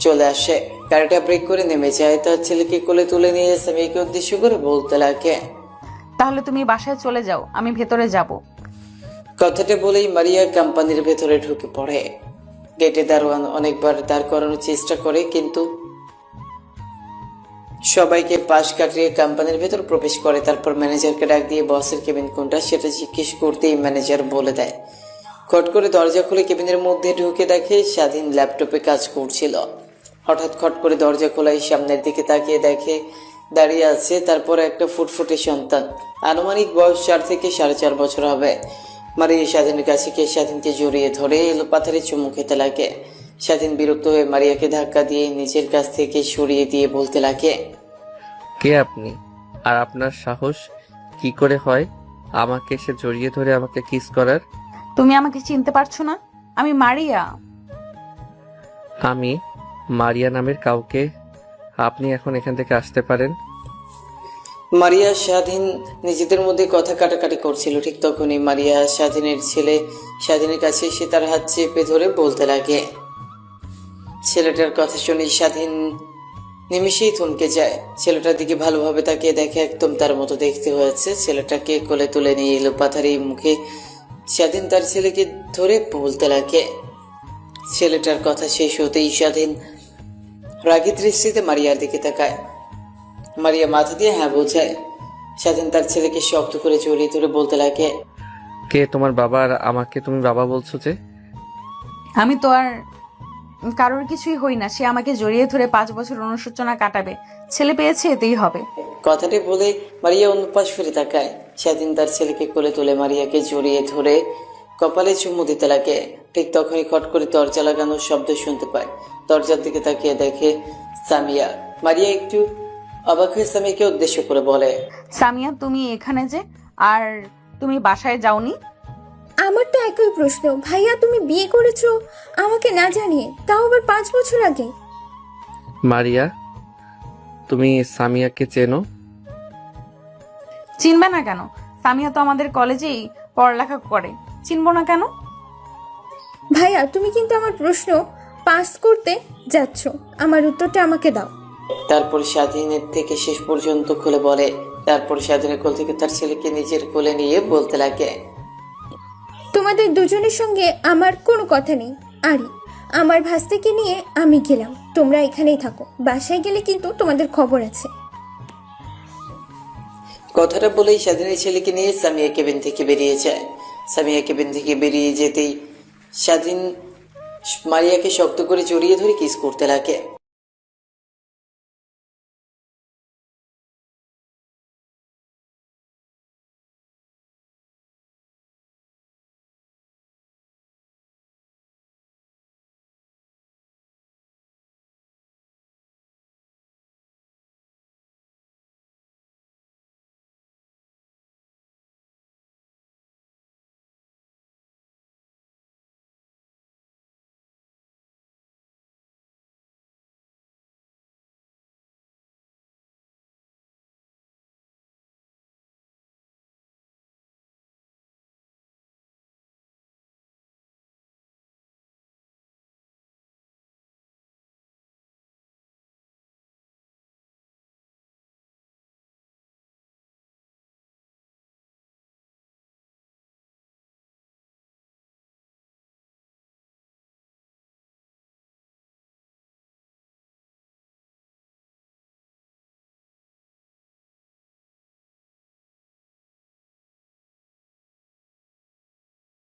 চলে আসে। গাড়িটা ব্রেক করে নেমে যায়। তার ছেলেকে কোলে তুলে নিয়ে সামিয়াকে উদ্দেশ্য করে বলতে লাগে, তাহলে তুমি বাসায় চলে যাও, আমি ভেতরে যাব। কথাটা বলেই মারিয়া কোম্পানির ভেতরে ঢুকে পড়ে। গেটে দারোয়ান অনেকবার দাঁড় করানোর চেষ্টা করে, কিন্তু সবাইকে পাশ কাটিয়ে কোম্পানির ভেতর প্রবেশ করে। তারপর ম্যানেজারকে ডাক দিয়ে বসের কেবিন কোনটা সেটা জিজ্ঞেস করতেই ম্যানেজার বলে দেয়। খট করে দরজা খুলে কেবিনের মধ্যে ঢুকে দেখে স্বাধীন ল্যাপটপে কাজ করছিল। হঠাৎ খট করে দরজা খোলাই সামনের দিকে তাকিয়ে দেখে দাঁড়িয়ে আছে তারপর একটা ফুটফুটে সন্তান। আনুমানিক বয়স 4 থেকে 4.5 বছর হবে। মারিয়া স্বাধীনের কাছে গিয়ে স্বাধীনকে জড়িয়ে ধরে এলো পাথারে চুমু খেতে লাগে। স্বাধীন বিরক্ত হয়ে মারিয়াকে ধাক্কা দিয়ে নিজের কাছ থেকে সরিয়ে দিয়ে বলতে লাগে, কে আপনি? আর আপনার সাহস কি করে হয় আমাকে সে জড়িয়ে ধরে আমাকে কিস করার? তুমি আমাকে চিনতে পারছো না? আমি মারিয়া। আমি মারিয়া নামের কাউকে? আপনি এখন এখান থেকে আসতে পারেন। মারিয়া স্বাধীন নিজেদের মধ্যে কথা কাটাকাটি করছিল। ঠিক তখনই মারিয়া স্বাধীনের ছেলে স্বাধীনের কাছে এসে তার হাত চেপে ধরে বলতে লাগে। ছেলেটার কথা শুনে স্বাধীন নিমিষেই থমকে যায়। ছেলেটার দিকে ভালোভাবে তাকিয়ে দেখে একদম তার মতো দেখতে হয়েছে। ছেলেটাকে কোলে তুলে নিয়ে এলো পাথারি মুখে স্বাধীন তার ছেলেকে ধরে বলতে লাগে। ছেলেটার কথা শেষ হতেই স্বাধীন রাগী দৃষ্টিতে মারিয়ার দিকে তাকায়। মারিয়া মাথা দিয়ে হ্যাঁ বোঝায়। স্বাধীন তার ছেলেকে শক্ত করে জড়িয়ে ধরে বলতে লাগে, কে তোমার বাবা আর আমাকে তুমি বাবা বলছো যে? আমি তো আর কারোর কিছুই হই না, সে আমাকে জড়িয়ে ধরে 5 বছর অনুশোচনা কাটাবে। ছেলে পেয়েছে, এতেই হবে। কথাটি বলে মারিয়া অন্য পাশ ফিরে তাকায়। স্বাধীন তার ছেলেকে কোলে তুলে মারিয়াকে জড়িয়ে ধরে কপালে চুমু দিতে লাগে। ঠিক তখনই খট করে দরজা লাগানোর শব্দ শুনতে পায়। দরজার দিকে তাকিয়ে দেখে সামিয়া। মারিয়া একটু অবাক হয়ে সামিয়াকে উদ্দেশ্য করে বলে, সামিয়া, তুমি এখানে যে, আর তুমি বাসায় যাওনি? আমার তো একই প্রশ্ন। ভাইয়া, তুমি বিয়ে করেছো আমাকে না জানিয়ে, তাও আবার 5 বছর আগে। মারিয়া, তুমি সামিয়াকে চেনো? চিনবে না কেন? সামিয়া তো আমাদের কলেজেই পড়ালেখা করে, চিনবো না কেন? ভাইয়া, তুমি কিন্তু আমার প্রশ্ন পাস করতে যাচ্ছ। আমার উত্তরটা আমাকে দাও। তারপর স্বাধীনের থেকে শেষ পর্যন্ত খুলে বলে। তারপর স্বাধীনের কোল থেকে তার ছেলেকে নিজের কোলে নিয়ে বলতে লাগে, তোমাদের দুজনের সঙ্গে আমার কোনো কথা নেই। আরে, আমার ভাস্তিকে নিয়ে আমি গেলাম, তোমরা এখানেই থাকো। বাসায় গেলে কিন্তু তোমাদের খবর আছে। কথাটা বলেই স্বাধীনের ছেলেকে নিয়ে সামিয়া কেবিন থেকে বেরিয়ে যায়। সামিয়া কেবিন থেকে বেরিয়ে যেতেই স্বাধীন মারিয়াকে শক্ত করে জড়িয়ে ধরে কিস করতে লাগে।